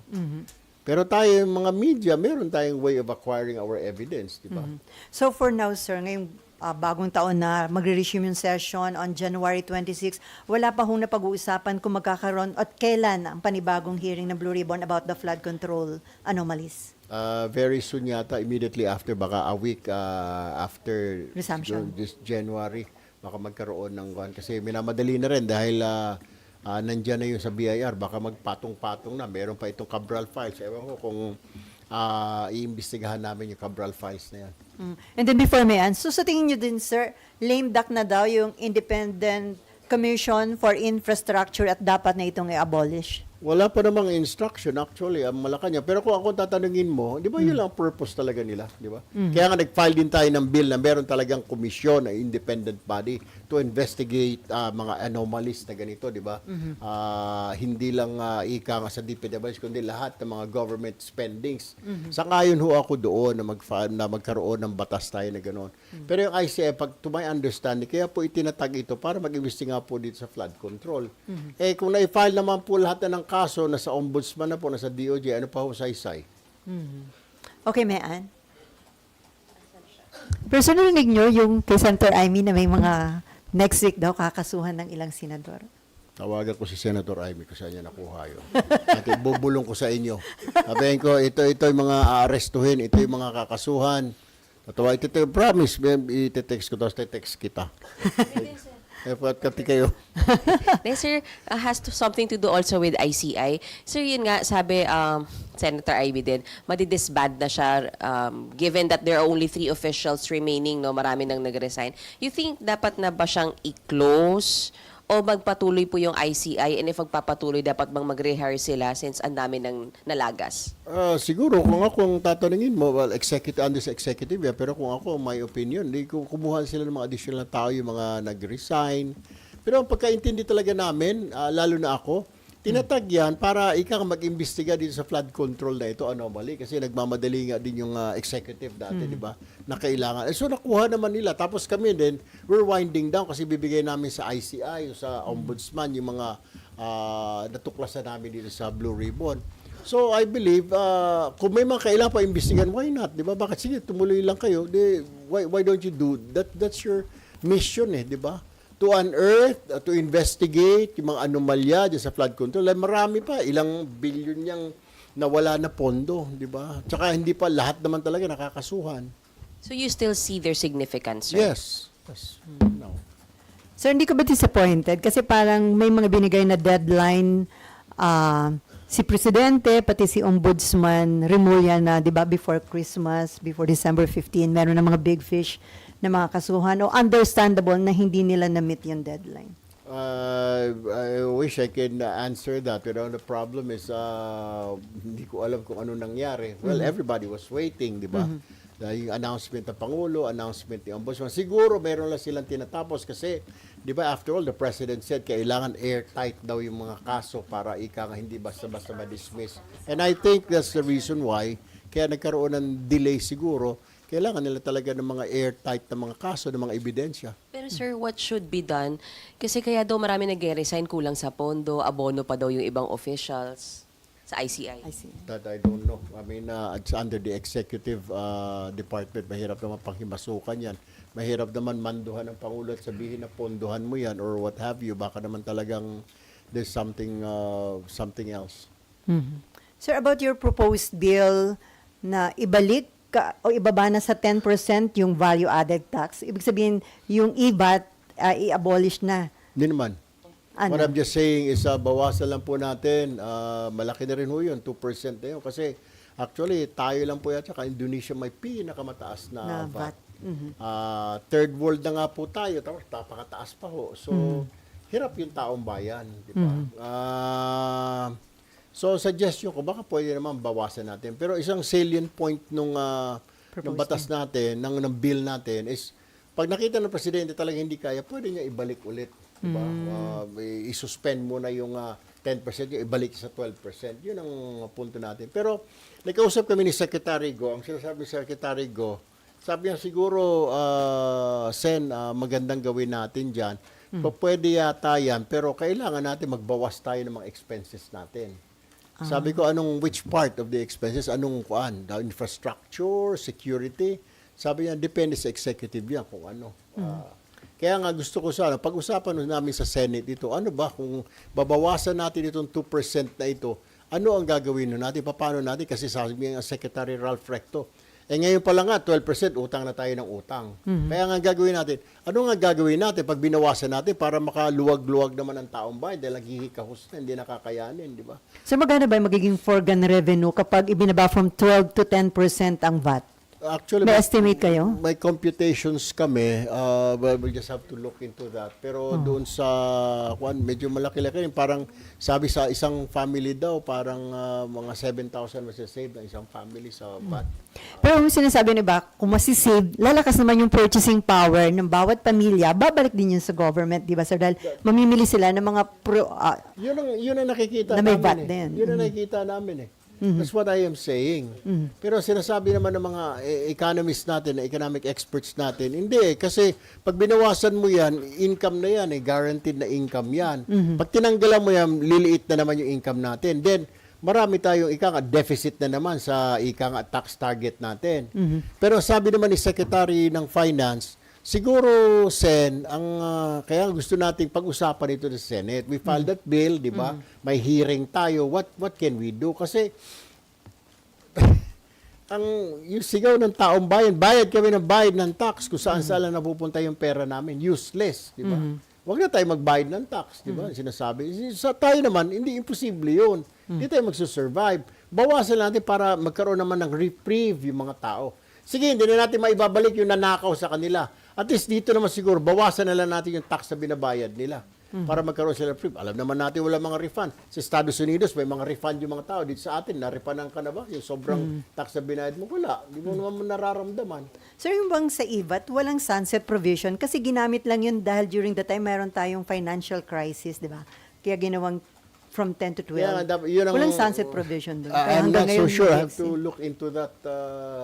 S1: Pero tayo, yung mga media, meron tayong way of acquiring our evidence, di ba?
S3: So for now, sir, ngayong bagong taon na magre-resume yung session on January 26, wala pa hong napag-uusapan kung magkakaroon at kailan ang panibagong hearing ng Blue Ribbon about the flood control anomalies?
S1: Very soon yata, immediately after, baka a week after
S3: Resumption.
S1: this January, baka magkaroon ng kasi minamadali na rin dahil nandyan na yung sa BIR, baka magpatong-patong na. Meron pa itong Cabral files. Ewan ko kung iimbestigahan namin yung Cabral files na yan.
S3: And then before may end, so sa tingin nyo din, sir, lame duck na daw yung Independent Commission for Infrastructure at dapat na itong i-abolish?
S1: Wala pa namang instruction actually ang Malacanang. Pero kung ako tatanungin mo, di ba yun lang ang purpose talaga nila, di ba? Kaya nga nag-file din tayo ng bill na meron talagang komisyon na independent body to investigate mga anomalies na ganito, di ba? Hindi lang ika nga sa DPWH kundi lahat ng mga government spendings. Sangayon ho ako doon na magkaroon ng batas tayo na gano'n. Pero yung ICF, to my understanding, kaya po itinatag ito para mag-imbestiga po dito sa flood control. Kung na-file naman po lahat na ng kaso, nasa ombudsman na po, nasa DOJ, ano pa ho saysay?
S3: Okay, may end. Pero sa narinig nyo, yung kay Senator Amy na may mga next week daw kakasuhan ng ilang senador.
S1: Tawagan ko si Senator Amy kung saan niya nakuha yun. At bubulong ko sa inyo. Sabihin ko, ito yung mga aarestuhin, ito yung mga kakasuhan. Ito yung promise, iti-text ko, tapos iti-text kita. Kati kayo.
S4: Then, sir, something to do also with ICI. Sir, yun nga, sabi Senator Ivy din, madidisband na siya given that there are only 3 officials remaining, no, marami nang nag-resign. You think dapat na ba siyang i-close o magpatuloy po yung ICI, and if magpapatuloy, dapat bang mag-rehire sila since ang dami ng nalagas?
S1: Siguro, kung akong tatanungin mo, well, under sa executive, pero kung ako, my opinion, di ko kumuha sila ng mga additional na tao, yung mga nag-resign. Pero ang pagkaintindi talaga namin, lalo na ako, tinatag yan para ika mag-imbestiga dito sa flood control na ito, anomaly, kasi nagmamadali nga din yung executive dati, di ba, na kailangan. So, nakuha naman nila. Tapos kami din, we're winding down kasi bibigay namin sa ICI, sa ombudsman, yung mga natuklasan namin dito sa Blue Ribbon. So, I believe, kung may mga kailangan pa imbestigan, why not? Di ba? Bakit sige, tumuloy lang kayo. Why don't you do that? That's your mission, di ba? To unearth, to investigate yung mga anomalya dyan sa flood control. Marami pa, ilang billion niyang na wala na pondo, di ba? Tsaka hindi pa lahat naman talaga nakakasuhan.
S4: So you still see their significance, sir?
S1: Yes. Yes. No.
S3: Sir, hindi ka ba disappointed? Kasi parang may mga binigay na deadline si Presidente, pati si Ombudsman Remulla na, di ba, before Christmas, before December 15, meron na mga big fish na mga kasuhan o understandable na hindi nila na-meet yung deadline.
S1: I wish I can answer that. Pero the problem is, hindi ko alam kung ano nangyari. Well, everybody was waiting, di ba? Yung announcement ng Pangulo, announcement ni Ombudsman. Siguro, meron lang silang tinatapos kasi, di ba, after all, the President said, kailangan airtight daw yung mga kaso para ika nga hindi basta-basta ma-dismiss. And I think that's the reason why, kaya nagkaroon ng delay siguro, kailangan nila talaga ng mga airtight na mga kaso, ng mga ebidensya.
S4: Pero sir, what should be done? Kasi kaya daw marami nag-resign, kulang sa pondo, abono pa daw yung ibang officials sa ICI.
S3: I see.
S1: That I don't know. I mean, it's under the executive department. Mahirap naman panghimasukan yan. Mahirap naman manduhan ng Pangulo at sabihin na ponduhan mo yan or what have you. Baka naman talagang there's something else.
S3: Sir, about your proposed bill na ibalik o ibaba na sa 10% yung value-added tax, ibig sabihin yung EVAT i-abolish na.
S1: Hindi naman.
S3: Ano?
S1: What I'm just saying is bawasan lang po natin. Malaki na rin ho yun, 2% na yun. Kasi actually, tayo lang po yan. Tsaka Indonesia may pinakamataas na VAT. Third world na nga po tayo. Tapos napakataas pa ho. So, hirap yung taong bayan. Di ba? So, suggestion ko, baka pwede naman bawasan natin. Pero isang salient point nung batas natin, ng bill natin is, pag nakita ng Presidente talaga hindi kaya, pwede niya ibalik ulit. Diba? I-suspend muna yung 10%, yung ibalik sa 12%. Yun ang punto natin. Pero, nagkausap kami ni Secretary Go. Ang sinasabi ni Secretary Go, sabi niya siguro, Sen, magandang gawin natin dyan. Pwede yata yan, pero kailangan natin magbawas tayo ng mga expenses natin. Sabi ko, which part of the expenses? Anong kuan? The infrastructure, security? Sabi niya, depende sa executive yan kung ano. Kaya nga gusto ko sana, pag-usapan namin sa Senate ito, ano ba kung babawasan natin itong 2% na ito, ano ang gagawin natin? Paano natin? Kasi sabi ng Secretary Ralph Recto, ngayon pa lang nga, 12% utang na tayo ng utang. Kaya nga gagawin natin, ano nga gagawin natin pag binawasan natin para makaluwag-luwag naman ang taong bayan dahil naghihikahos na, hindi nakakayanin, di ba?
S3: So magkano ba yung magiging foregone revenue kapag ibinaba from 12 to 10% ang VAT?
S1: Actually,
S3: May estimate kayo?
S1: May computations kami. We'll just have to look into that. Pero doon sa, medyo malaki-laki rin. Parang sabi sa isang family daw, parang mga 7,000 masasave ng isang family sa VAT.
S3: Pero yung sinasabi ni Bak, kung masisave, lalakas naman yung purchasing power ng bawat pamilya, babalik din yun sa government, di ba sir? Dahil mamimili sila ng mga
S1: Yun ang nakikita
S3: na may
S1: namin
S3: VAT
S1: eh.
S3: din.
S1: Yun ang nakikita namin eh. That's what I am saying. Pero sinasabi naman ng mga economists natin, economic experts natin, hindi kasi pag binawasan mo yan, income na yan, guaranteed na income yan. Pag tinanggalan mo yan, liliit na naman yung income natin. Then, marami tayong deficit na naman sa tax target natin. Pero sabi naman ni Secretary ng Finance, siguro, Sen, kaya gusto nating pag-usapan ito sa Senate. We filed that bill, di ba? May hearing tayo. What can we do? Kasi, yung sigaw ng taong bayan, bayad kami ng bayad ng tax kung saan-saan lang napupunta yung pera namin. Useless, di ba? Huwag na tayo magbayad ng tax, di ba? Sinasabi. Sa tayo naman, hindi imposible yun. Hindi tayo magsusurvive. Bawasan natin para magkaroon naman ng reprieve yung mga tao. Sige, hindi na natin maibabalik yung nanakaw sa kanila. At least dito naman siguro, bawasan na lang natin yung tax na binabayad nila para magkaroon sila free. Alam naman natin wala mga refund. Sa Estados Unidos, may mga refund yung mga tao. Dito sa atin, na-refundan ka na ba? Yung sobrang tax na binayad mo, wala. Hindi mo naman nararamdaman.
S3: Sir, yung bang sa EVAT, walang sunset provision kasi ginamit lang yun dahil during the time mayroon tayong financial crisis, di ba? Kaya ginawang from 10 to 12.
S1: Yeah,
S3: walang sunset provision doon. Kaya
S1: I'm
S3: hanggang
S1: not so
S3: ngayon,
S1: sure. I
S3: may
S1: have to look into that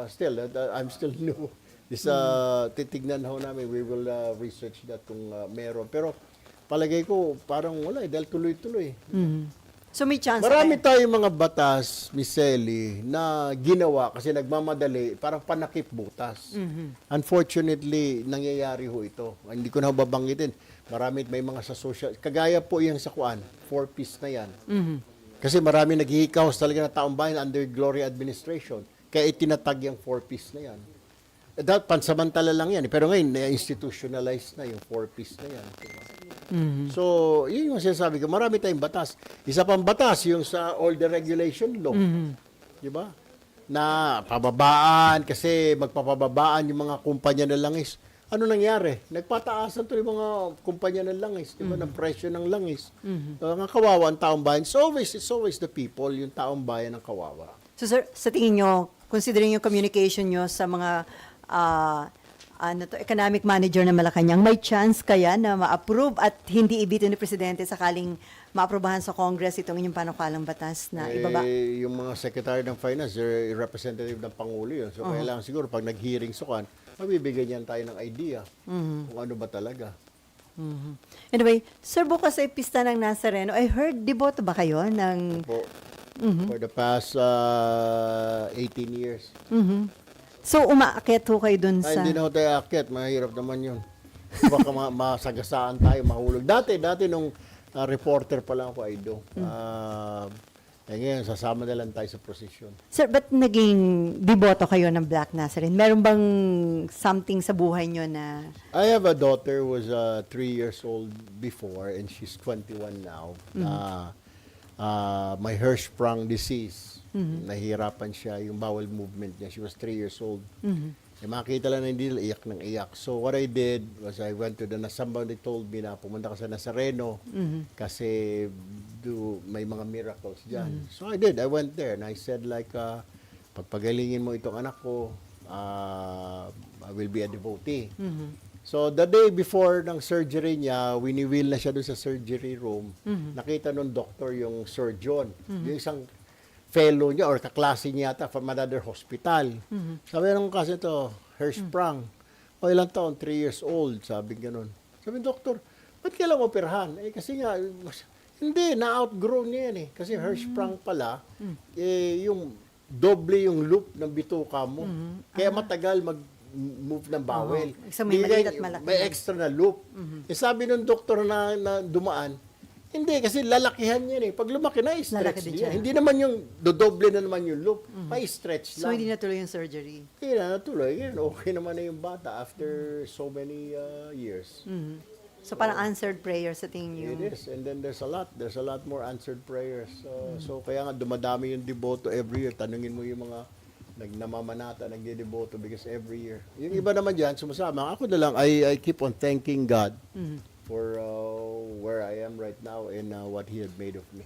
S1: still. I'm still new. Titignan ho namin. We will research that kung meron. Pero palagay ko, parang wala dahil tuloy-tuloy.
S3: So may chance.
S1: Marami tayong mga batas, Miss Ellie, na ginawa kasi nagmamadali, parang panakip butas. Unfortunately, nangyayari ho ito. Hindi ko na babanggitin. Marami, may mga sa social, kagaya po yung sa kuan, 4-piece na yan. Kasi marami naghihikaos talaga na taong bayan under Gloria administration. Kaya itinatag yung 4-piece na yan. Dahil pansamantala lang yan. Pero ngayon, na-institutionalize na yung 4-piece na yan. Diba? So, yun yung sinasabi ko. Marami tayong batas. Isa pang batas, yung sa all the regulation law. Di ba? Na pababaan, kasi magpapababaan yung mga kumpanya ng langis. Ano nangyari? Nagpataasan to yung mga kumpanya ng langis, di ba? Ng presyo ng langis. Ang kawawa ang taong bayan. It's always the people, yung taong bayan ang kawawa.
S3: So sir, sa tingin nyo, considering yung communication nyo sa mga economic manager ng Malacanang, may chance kaya na ma-approve at hindi ibito ni Presidente sakaling ma-aprobahan sa Congress itong inyong panukalang batas na ibaba?
S1: Yung mga Secretary ng Finance, they're representative ng Pangulo yun. So, kailangan siguro pag nag-hearing sukan, mabibigyan niyan tayo ng idea kung ano ba talaga.
S3: Anyway, sir, bukas ay pista ng Nazareno. I heard, deboto ba kayo ng...
S1: For the past 18 years.
S3: So, umaakit ho kayo dun
S1: Ay,
S3: sa...
S1: hindi na ako tayo aakyat. Mahirap naman yun. Baka masagasaan tayo, mahulog. Dati nung reporter pa lang ako, Aido. Ngayon, sasama na lang tayo sa procession.
S3: Sir, ba't naging deboto kayo ng Black Nazarene? Meron bang something sa buhay nyo na...
S1: I have a daughter who was 3 years old before and she's 21 now. May Hirschsprung disease. Nahihirapan siya, yung bowel movement niya. She was 3 years old. Eh, makita lang na hindi iyak ng iyak. So what I did was I went to somebody told me na pumunta ka sa Nazareno kasi may mga miracles dyan. So I did. I went there and I said like, pagpagalingin mo itong anak ko, I will be a devotee. So the day before ng surgery niya, winiwil na siya doon sa surgery room. Nakita nung doctor yung surgeon. Yung isang fellow niya or kaklase niya yata from another hospital. Sabi nung kasi ito, Hirschsprung. O ilang taon? 3 years old. Sabi ganun. Sabi, doktor, ba't kailang operahan? Eh kasi nga, hindi, na-outgrow niya yan eh. Kasi Hirschsprung pala, yung doble yung loop ng bituka mo. Kaya matagal mag-move ng bowel.
S3: So may maliit at malaki.
S1: May extra na loop. Eh sabi nung doktor na dumaan, hindi, kasi lalakihan yan eh. Pag lumaki na, i-stretch
S3: din
S1: niya.
S3: siya.
S1: Hindi naman yung dodoble na naman yung loop. Pa-stretch
S3: So,
S1: lang.
S3: hindi natuloy yung surgery?
S1: Hindi na natuloy. Yan, okay naman na yung bata after so many years.
S3: So, parang answered prayer sa tingin nyo?
S1: It is. And then there's a lot more answered prayers. So, kaya nga dumadami yung deboto every year. Tanungin mo yung mga namamanata, nagdedeboto because every year. Yung iba naman dyan, sumasama. Ako na lang, I keep on thanking God for where I am right now and what He had made of me.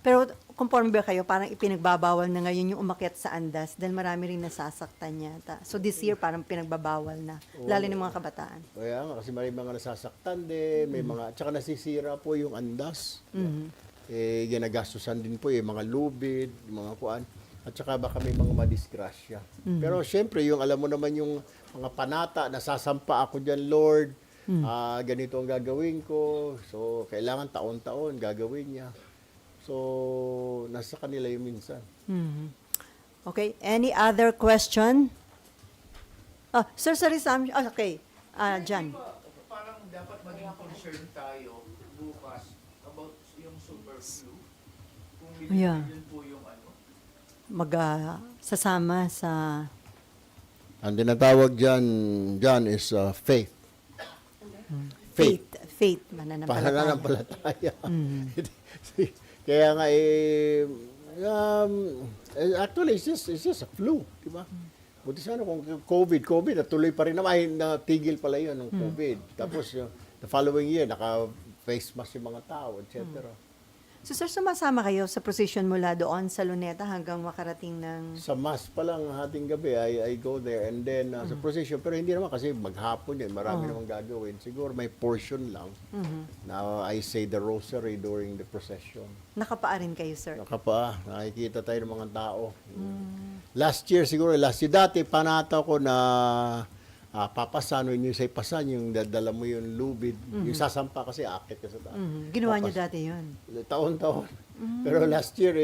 S3: Pero conforme ba kayo, parang ipinagbabawal na ngayon yung umakyat sa andas dahil marami rin nasasaktan yata. So this year parang pinagbabawal na, lalo ng mga kabataan.
S1: Kaya nga, kasi may mga nasasaktan din, may mga, tsaka nasisira po yung andas. Eh, ginagastusan din po yung mga lubid, yung mga kuan. At saka baka may mga madisgrasya. Pero syempre, yung alam mo naman yung mga panata, nasasampa ako dyan, Lord, ganito ang gagawin ko. So, kailangan taon-taon gagawin niya. So, nasa kanila yung minsan.
S3: Okay, any other question? Sir, sorry, Sam. Okay, Jan.
S5: Parang dapat maging concern tayo bukas about yung super flu. Kung
S3: Yeah.
S5: yun po yung ano.
S3: Sasama sa...
S1: Ang tinatawag dyan is faith.
S3: Faith, mananampalataya.
S1: Pananampalataya. Kaya nga actually it's just a flu, di ba? Buti sana kung COVID natuloy pa rin naman, ay natigil pala yun ng COVID. Tapos the following year naka-face mask yung mga tao, etc.
S3: So sir, sumasama kayo sa procession mula doon sa Luneta hanggang makarating ng...
S1: Sa mass pa lang hating gabi, I go there and then sa procession, pero hindi naman kasi maghapon yun, marami namang gagawin. Siguro may portion lang na I say the rosary during the procession.
S3: Nakapaa rin kayo, sir?
S1: Nakapa, nakikita tayo ng mga tao. Last year, dati panata ko na papasan, when you say pasan, yung dadala mo yung lubid, yung sasampa kasi akit ka sa taas.
S3: Ginawa niyo dati yun?
S1: Taon-taon. Pero last year,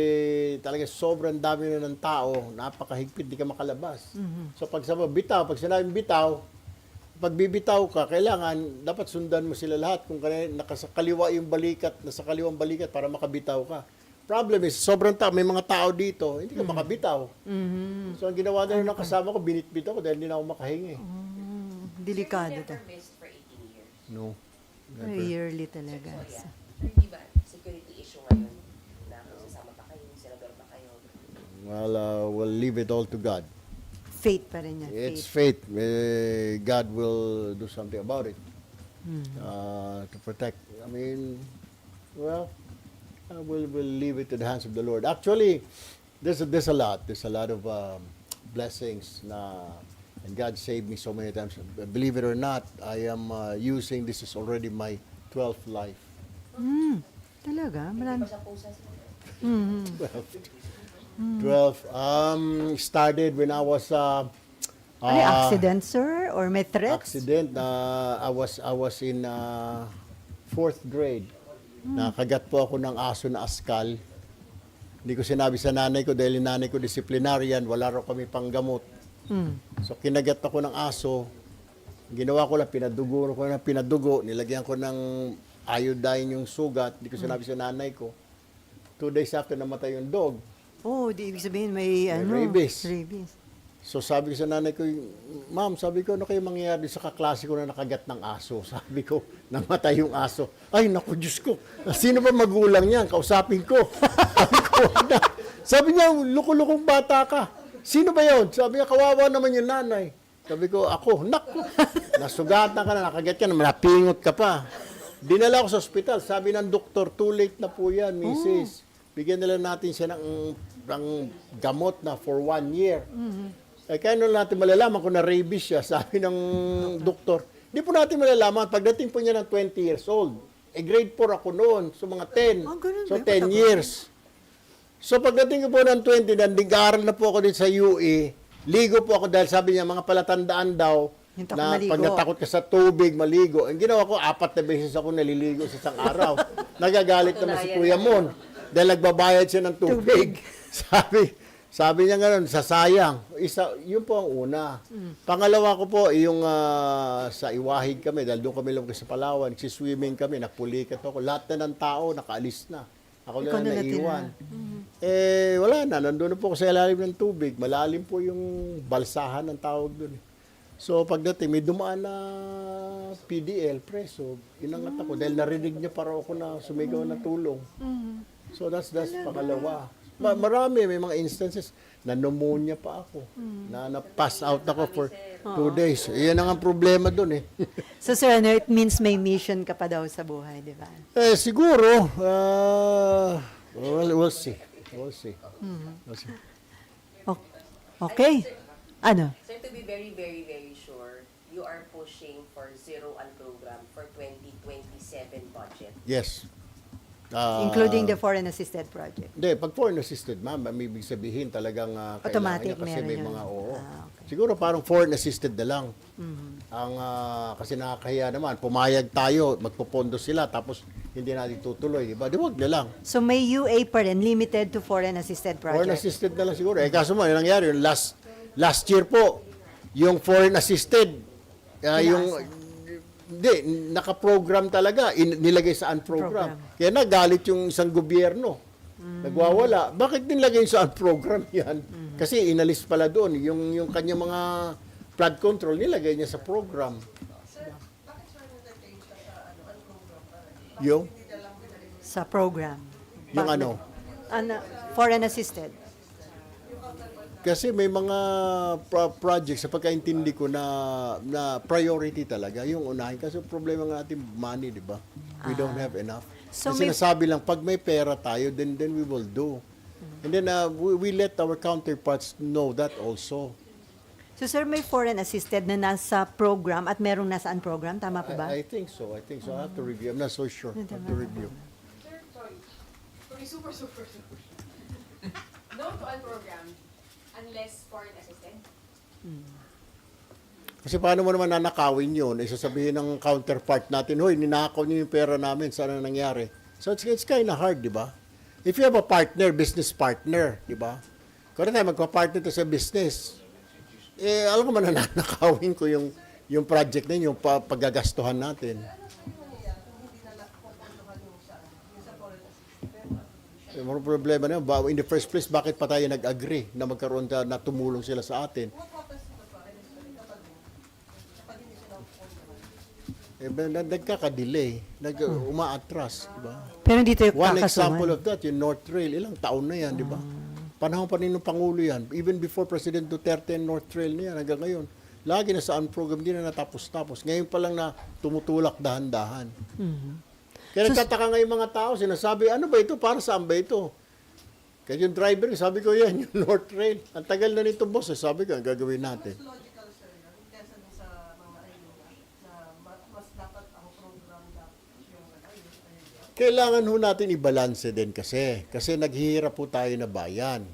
S1: talaga sobrang dami na ng tao, napakahigpit, di ka makalabas. So pag sinabing bitaw, pag bibitaw ka, kailangan, dapat sundan mo sila lahat. Kung nasa kaliwa yung balikat, nasa kaliwang balikat para makabitaw ka. problem is, sobrang tao, may mga tao dito, hindi ka makabitaw. So, ang ginawa na ng kasama ko, binitbit ako dahil hindi na ako makahingi.
S3: Delikado to.
S4: missed for 18 years.
S1: No.
S3: Yearly talaga.
S4: Sir, di ba, security issue ngayon na kasama pa kayo, senador pa kayo.
S1: Well, we'll leave it all to God.
S3: Faith pa rin yan.
S1: It's
S3: Faith.
S1: fate. God will do something about it to protect. I mean, well, we'll leave it to the hands of the Lord. Actually, there's a lot. There's a lot of blessings and God saved me so many times. Believe it or not, I am using, this is already my 12th life.
S3: Talaga? Marami.
S1: 12. Started when I was
S3: Ano yung accident, sir? Or may threats?
S1: accident. I was in 4th grade. Nakagat po ako ng aso na askal. Hindi ko sinabi sa nanay ko dahil yung nanay ko disciplinarian, wala raw kami panggamot. So kinagat ako ng aso. Ginawa ko lang, pinadugo, nilagyan ko ng iodine yung sugat. Hindi ko sinabi sa nanay ko. 2 days after namatay yung dog.
S3: Oh, di ibig sabihin may
S1: rabies.
S3: Rabies.
S1: So sabi ko sa nanay ko, Ma'am, sabi ko, ano kayo mangyayari sa kaklase ko na nakagat ng aso? Sabi ko, namatay yung aso. Ay, naku, Diyos ko. Sino ba magulang niyan? Kausapin ko. Sabi ko, na. Sabi niya, luko-lukong bata ka. Sino ba yun? Sabi niya, kawawa naman yung nanay. Sabi ko, ako, naku. Nasugatan ka na, nakagat ka na, napingot ka pa. Dinala ko sa ospital. Sabi ng doktor, too late na po yan, Mrs. Bigyan nila natin siya ng gamot na for 1 year. Eh, kaya nung natin malalaman kung na rabies siya, sabi ng doktor, hindi po natin malalaman, pagdating po niya ng 20 years old, eh grade 4 ako noon, so mga 10.
S3: Ganun
S1: So
S3: ba?
S1: 10 years. So pagdating ko po ng 20, nag-aaral na po ako din sa UE, ligo po ako dahil sabi niya, mga palatandaan daw,
S3: Yung takot
S1: na
S3: maligo.
S1: pag natakot ka sa tubig, maligo. Ang ginawa ko, 4 na beses ako naliligo sa isang araw. Nagagalit naman si Kuya Mon dahil nagbabayad siya ng tubig. Sabi niya gano'n, sasayang. Yun po ang una. Pangalawa ko po, yung sa Iwahig kami, dahil doon kami lumaki sa Palawan, nagsiswimming kami, nagpulikat ako. Lahat na ng tao, nakaalis na. Ako
S3: Ikaw
S1: na
S3: na
S1: naiwan. Eh, wala na. Nandun na po ako sa ilalim ng tubig. Malalim po yung balsahan ng tawag doon. So, pagdating, may dumaan na PDL, preso. Inangat ako dahil narinig niya para ako na sumigaw na tulong. So, that's pangalawa. Marami, may mga instances na pneumonia pa ako. Na-pass out ako for 2 days. Iyan ang problema doon eh.
S3: So, sir, it means may mission ka pa daw sa buhay, di ba?
S1: Siguro, we'll see. We'll see. We'll see.
S3: Okay. Ano?
S4: Sir, to be very, very, very sure, you are pushing for zero and program for 2027 budget.
S1: Yes.
S3: Including the foreign assisted project.
S1: Hindi, pag foreign assisted, ma'am, may ibig sabihin talagang
S3: Automatic,
S1: kailangan niya kasi
S3: meron
S1: may
S3: yun.
S1: mga oo.
S3: Okay.
S1: Siguro parang foreign assisted na lang. Ang kasi nakakahiya naman, pumayag tayo, magpopondo sila tapos hindi natin tutuloy, di ba? Di wag na lang.
S3: So, may UA pa rin, limited to foreign assisted
S1: Foreign
S3: project.
S1: assisted na lang siguro. Eh kaso mo, yung nangyari, yung last year po, yung foreign assisted, hindi, nakaprogram talaga, nilagay sa unprogram. Kaya nagalit yung isang gobyerno. Nagwawala. Bakit nilagay sa unprogram yan? Kasi inalis pala doon. Yung kanyang mga flood control, nilagay niya sa program. Yung?
S3: Sa program.
S1: Yung ano?
S3: Foreign assisted.
S1: Kasi may mga projects sa pagkaintindi ko na priority talaga yung unahin. Kasi problema ng ating money, di ba? We don't have enough.
S3: So
S1: Kasi
S3: may-
S1: sinasabi lang, pag may pera tayo, then we will do. And then we let our counterparts know that also.
S3: So, sir, may foreign assisted na nasa program at merong nasa unprogram. Tama po ba?
S1: I think so. I have to review. I'm not so sure. I have to review.
S6: Super. No to all program unless foreign assisted.
S1: Kasi paano mo naman nanakawin yun? Sasabihin ng counterpart natin, hoy, ninakaw niyo yung pera namin. Sana nangyari? So it's kind of hard, di ba? If you have a partner, business partner, di ba? Kung tayo magpa-partner to sa business, alam ko man nanakawin ko yung project na yun, yung paggagastuhan natin. Yung problema na yun, in the first place, bakit pa tayo nag-agree na magkaroon na tumulong sila sa atin? Nagkaka-delay, uma-atras, di ba?
S3: Pero hindi tayo
S1: One
S3: kakasuhan.
S1: example of that, yung North Trail, ilang taon na yan, di ba? Panahon pa rin ng Pangulo yan. Even before President Duterte and North Trail na yan, hanggang ngayon. Lagi na sa program, hindi na natapos-tapos. Ngayon pa lang na tumutulak dahan-dahan. Kaya nagtataka nga yung mga tao, sinasabi, ano ba ito? Para saan ba ito? Kaya yung driver, sabi ko yan, yung North Trail. Ang tagal na nito, boss. Sabi ko, ang gagawin natin. Kailangan ho natin i-balance din kasi naghihirap po tayo na bayan.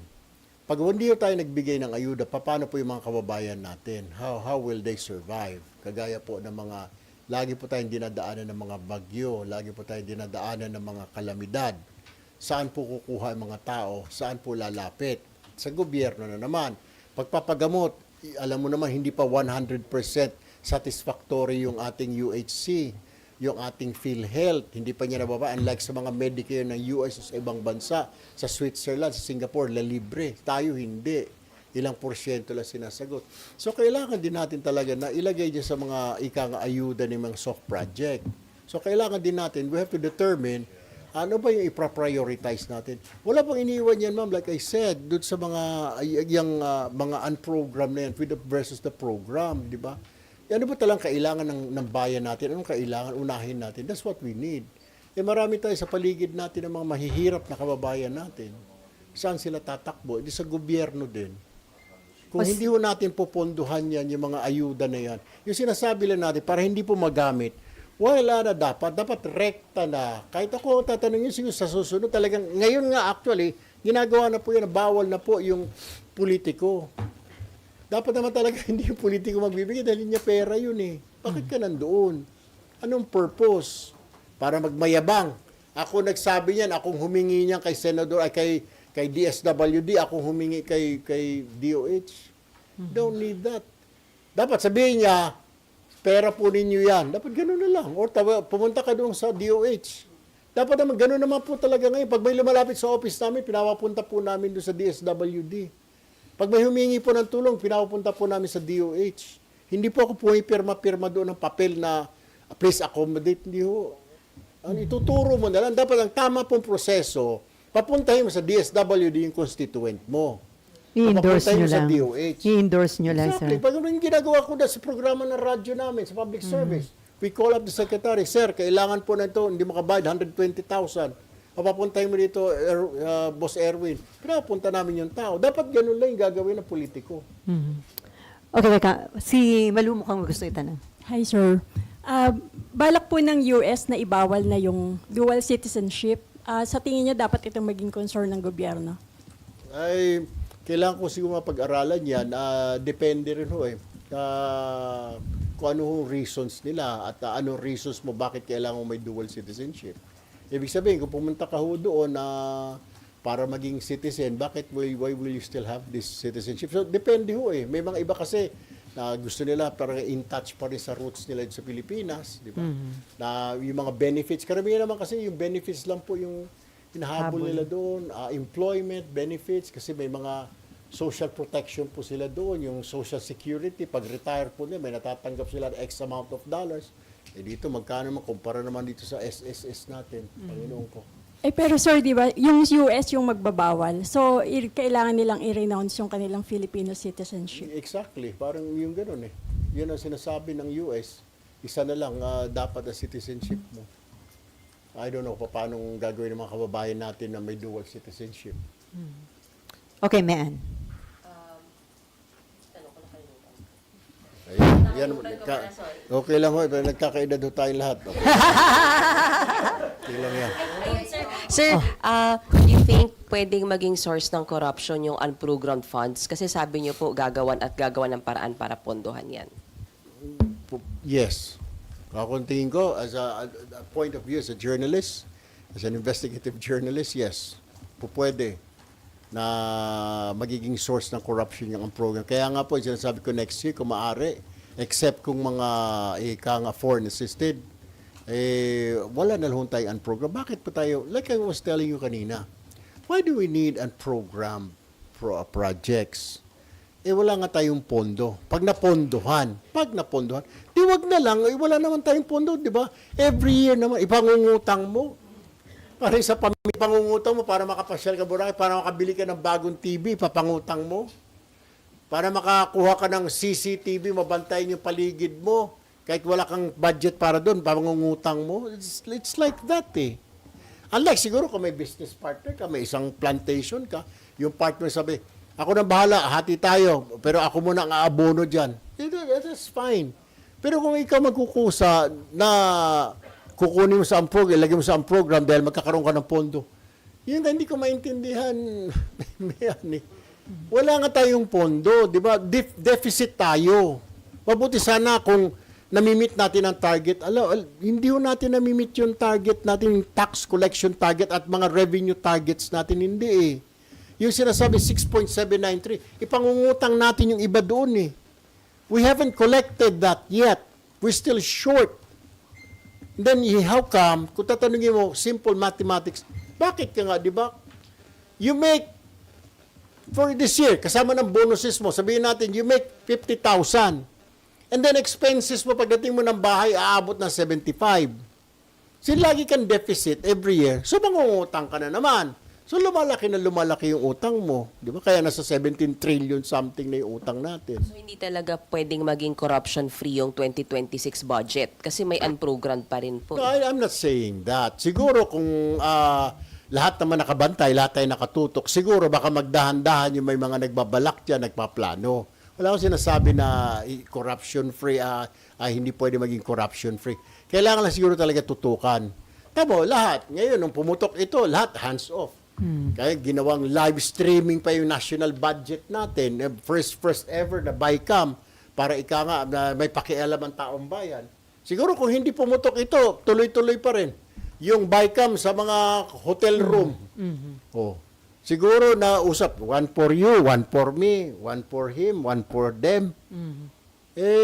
S1: Pag hindi ho tayo nagbigay ng ayuda, paano po yung mga kababayan natin? How will they survive? Kagaya po ng mga, lagi po tayong dinadaanan ng mga bagyo, lagi po tayong dinadaanan ng mga kalamidad. Saan po kukuha ang mga tao? Saan po lalapit? Sa gobyerno na naman. Pagpapagamot, alam mo naman, hindi pa 100% satisfactory yung ating UHC, yung ating PhilHealth, hindi pa niya nababa. Unlike sa mga Medicare ng US o sa ibang bansa, sa Switzerland, sa Singapore, libre. Tayo hindi. Ilang porsyento lang sinasagot. So, kailangan din natin talaga na ilagay dyan sa mga ayuda ng mga soft project. So, kailangan din natin, we have to determine ano ba yung ipa-prioritize natin. Wala pang iniwan yan, ma'am. Like I said, doon sa mga unprogram na yan, versus the program, di ba? Ano ba talang kailangan ng bayan natin? Anong kailangan? Unahin natin. That's what we need. Marami tayo sa paligid natin ng mga mahihirap na kababayan natin. Saan sila tatakbo? Hindi sa gobyerno din. Kung hindi ho natin poponduhan yan, yung mga ayuda na yan, yung sinasabi lang natin, para hindi po magamit, wala na dapat rekta na. Kahit ako tatanungin siguro sa susunod, talagang, ngayon nga actually, ginagawa na po yan, bawal na po yung politiko. Dapat naman talaga hindi yung politiko magbibigay dahil niya pera yun eh. Bakit ka nandoon? Anong purpose? Para magmayabang. Ako nagsabi niyan, akong humingi niyan kay Senador, kay DSWD, akong humingi kay DOH. Don't need that. Dapat sabihin niya, pera po ninyo yan. Dapat gano'n na lang. Or pumunta ka doon sa DOH. Dapat naman, gano'n naman po talaga ngayon. Pag may lumalapit sa office namin, pinapapunta po namin doon sa DSWD. Pag may humingi po ng tulong, pinapunta po namin sa DOH. Hindi po ako pumipirma-pirma doon ng papel na please accommodate. Hindi ho. Ang ituturo mo na lang. Dapat ang tama pong proseso, papuntahin mo sa DSWD yung constituent mo.
S3: I-endorse
S1: Papuntahin
S3: nyo
S1: mo sa
S3: lang.
S1: DOH.
S3: I-endorse nyo lang,
S1: Exactly.
S3: sir.
S1: Pag yung ginagawa ko na sa programa ng radyo namin, sa public service, we call up the secretary, sir, kailangan po na ito, hindi makabayad, 120,000. Papapuntahin mo dito, Boss Erwin. Pinapunta namin yung tao. Dapat ganun lang yung gagawin ng politiko.
S3: Okay, teka. Si Malu mukhang gusto itanong.
S8: Hi, sir. Balak po ng US na ibawal na yung dual citizenship. Sa tingin niyo, dapat itong maging concern ng gobyerno?
S1: Ay, kailangan ko siguro mapag-aralan yan. Depende rin ho eh. Kung ano ho reasons nila at ano reasons mo bakit kailangan mo may dual citizenship. Ibig sabihin, kung pumunta ka ho doon para maging citizen, why will you still have this citizenship? So, depende ho eh. May mga iba kasi na gusto nila parang in touch pa rin sa roots nila sa Pilipinas, di ba? Na yung mga benefits, karamihan naman kasi yung benefits lang po yung hinahabol nila doon, employment benefits, kasi may mga social protection po sila doon, yung social security, pag retire po nila, may natatanggap sila X amount of dollars. Dito, magkano naman, kumpara naman dito sa SSS natin, Panginoon ko.
S8: Pero sir, di ba, yung US yung magbabawal. So, kailangan nilang i-renounce yung kanilang Filipino citizenship.
S1: Exactly, parang yung gano'n eh. Yun ang sinasabi ng US, isa na lang dapat ang citizenship mo. I don't know paano gagawin ng mga kababayan natin na may dual citizenship.
S3: Okay, Mean.
S1: Yan, okay lang ho, nagkakaedad ho tayong lahat. Okay, okay lang yan.
S4: Sir, do you think pwedeng maging source ng corruption yung unprogrammed funds? Kasi sabi niyo po, gagawan ng paraan para pondohan yan.
S1: Yes. Ako tingin ko, as a point of view, as a journalist, as an investigative journalist, yes. Pwede na magiging source ng corruption yung program. Kaya nga po, sinasabi ko next year, kung maaari, except kung mga foreign assisted, wala na lang tayong unprogram. Bakit pa tayo, like I was telling you kanina, why do we need a program projects? Wala nga tayong pondo. Pag napondohan, di wag na lang, wala naman tayong pondo, di ba? Every year naman, ipangungutang mo. Para sa pangungutang mo, para makapasyal ka Boracay, para makabili ka ng bagong TV, papangutang mo. Para makakuha ka ng CCTV, mabantayan yung paligid mo. Kahit wala kang budget para doon, pangungutang mo. It's like that eh. Unlike siguro kung may business partner ka, may isang plantation ka, yung partner sabi, ako na bahala, hati tayo, pero ako muna ang aabono dyan. That's fine. Pero kung ikaw magkukusa na kukunin mo sa program, ilagay mo sa program dahil magkakaroon ka ng pondo, yun hindi ko maintindihan. Wala nga tayong pondo, di ba? Deficit tayo. Mabuti sana kung namimit natin ang target. Hindi ho natin namimit yung target natin, yung tax collection target at mga revenue targets natin, hindi eh. Yung sinasabi 6.793, ipangungutang natin yung iba doon eh. We haven't collected that yet. We're still short. Then, how come, kung tatanungin mo, simple mathematics, bakit ka nga, di ba? You make, for this year, kasama ng bonuses mo, sabihin natin, you make 50,000. And then expenses mo, pagdating mo ng bahay, aabot ng 75. So, lagi kang deficit every year. So, mangungutang ka na naman. So, lumalaki yung utang mo. Di ba? Kaya nasa 17 trillion something na yung utang natin.
S4: So, hindi talaga pwedeng maging corruption-free yung 2026 budget kasi may unprogrammed pa rin po.
S1: No, I'm not saying that. Siguro kung lahat naman nakabantay, lahat tayo nakatutok, siguro baka magdahan-dahan yung may mga nagbabalak dyan, nagpaplano. Wala akong sinasabi na corruption-free, hindi pwede maging corruption-free. Kailangan lang siguro talaga tutukan. Tamo, lahat. Ngayon, nung pumutok ito, lahat hands-off. Kaya ginawang live streaming pa yung national budget natin. First ever na BICAM para ika nga na may pakialam ang taong bayan. Siguro kung hindi pumutok ito, tuloy-tuloy pa rin. Yung BICAM sa mga hotel room. Oh. Siguro na usap, one for you, one for me, one for him, one for them.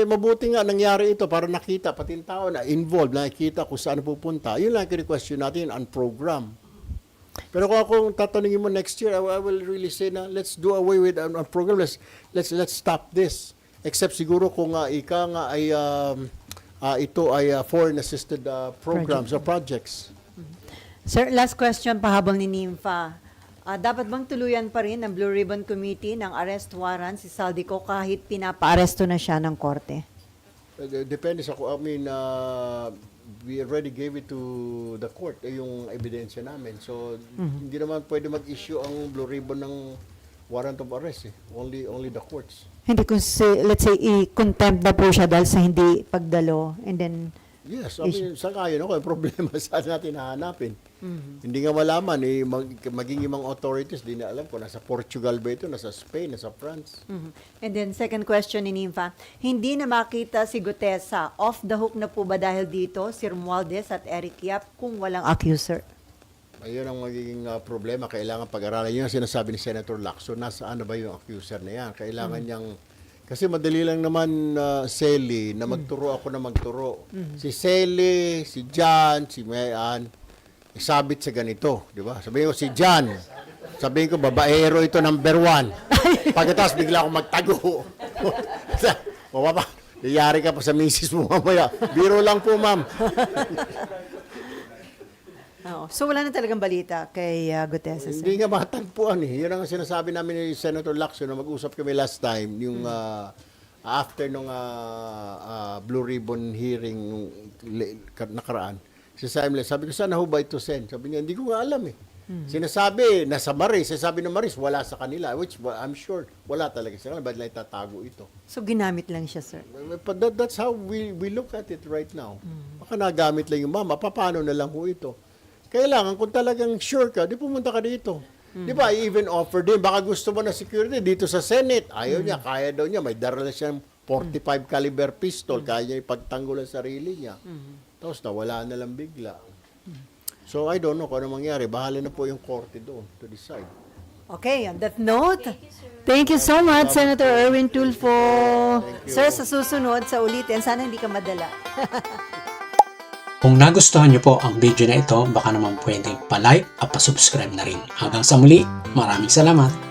S1: Mabuti nga nangyari ito para nakita, pati yung tao na involved, nakikita kung saan pupunta. Yun lang request natin, on program. Pero kung akong tatanungin mo next year, I will really say na let's do away with a program. Let's stop this. Except siguro kung ika nga ay ito ay foreign assisted programs or projects.
S3: Sir, last question pahabol ni Nympha. Dapat bang tuluyan pa rin ng Blue Ribbon Committee ng arrest warrant si Saldico kahit pinapaaresto na siya ng korte?
S1: Depende sa, we already gave it to the court, yung ebidensya namin. So, hindi naman pwede mag-issue ang Blue Ribbon ng warrant of arrest. Only the courts.
S3: Hindi kung let's say i-contempt na po siya dahil sa hindi pagdalo and then
S1: Yes, sangayon ako, yung problema saan natin hahanapin. Hindi nga malaman, maging ibang authorities, di na alam ko, nasa Portugal ba ito, nasa Spain, nasa France.
S3: And then second question ni Nympha, hindi na makita si Gutesa, off the hook na po ba dahil dito si Romualdez at Eric Yap kung walang accuser?
S1: Ayun ang magiging problema, kailangan pag-aralan. Yun ang sinasabi ni Senator Lacson, nasaan na ba yung accuser na yan? Kailangan niyang, kasi madali lang naman, Sally, na magturo ako na magturo. Si Sally, si John, si Mayan, isabit sa ganito, di ba? Sabihin ko si John, sabihin ko babaero ito number 1. Pagkatapos bigla akong magtago. Yayari ka pa sa misis mo mamaya. Biro lang po, ma'am.
S3: So wala na talagang balita kay Gutesa.
S1: Hindi nga matagpuan eh. Yun ang sinasabi namin ni Senator Lacson na mag-usap kami last time, yung after nung Blue Ribbon hearing nung nakaraan. Sabi ko, saan na ho ba ito, Sen? Sabi niya, hindi ko nga alam eh. Sinasabi, nasa Maris. Sinasabi ng Maris, wala sa kanila. Which I'm sure, wala talaga sa kanila. Ba't lang itatago ito?
S3: So ginamit lang siya, sir?
S1: But that's how we look at it right now. Baka nagamit lang yung mama. Paano na lang ho ito? Kailangan, kung talagang sure ka, di pumunta ka dito. Di ba, I even offered din, baka gusto mo na security dito sa Senate. Ayaw niya, kaya daw niya. May darala siyang 45 caliber pistol. Kaya niya ipagtanggol ang sarili niya. Tapos nawala na lang bigla. So, I don't know kung ano mangyari. Bahala na po yung korte doon to decide.
S3: Okay, on that note, thank you so much, Senator Erwin Tulfo. Sir, sa susunod, sa ulitin, sana hindi ka madala.
S2: Kung nagustuhan niyo po ang video na ito, baka naman pwedeng pa-like at pa-subscribe na rin. Hanggang sa muli, maraming salamat!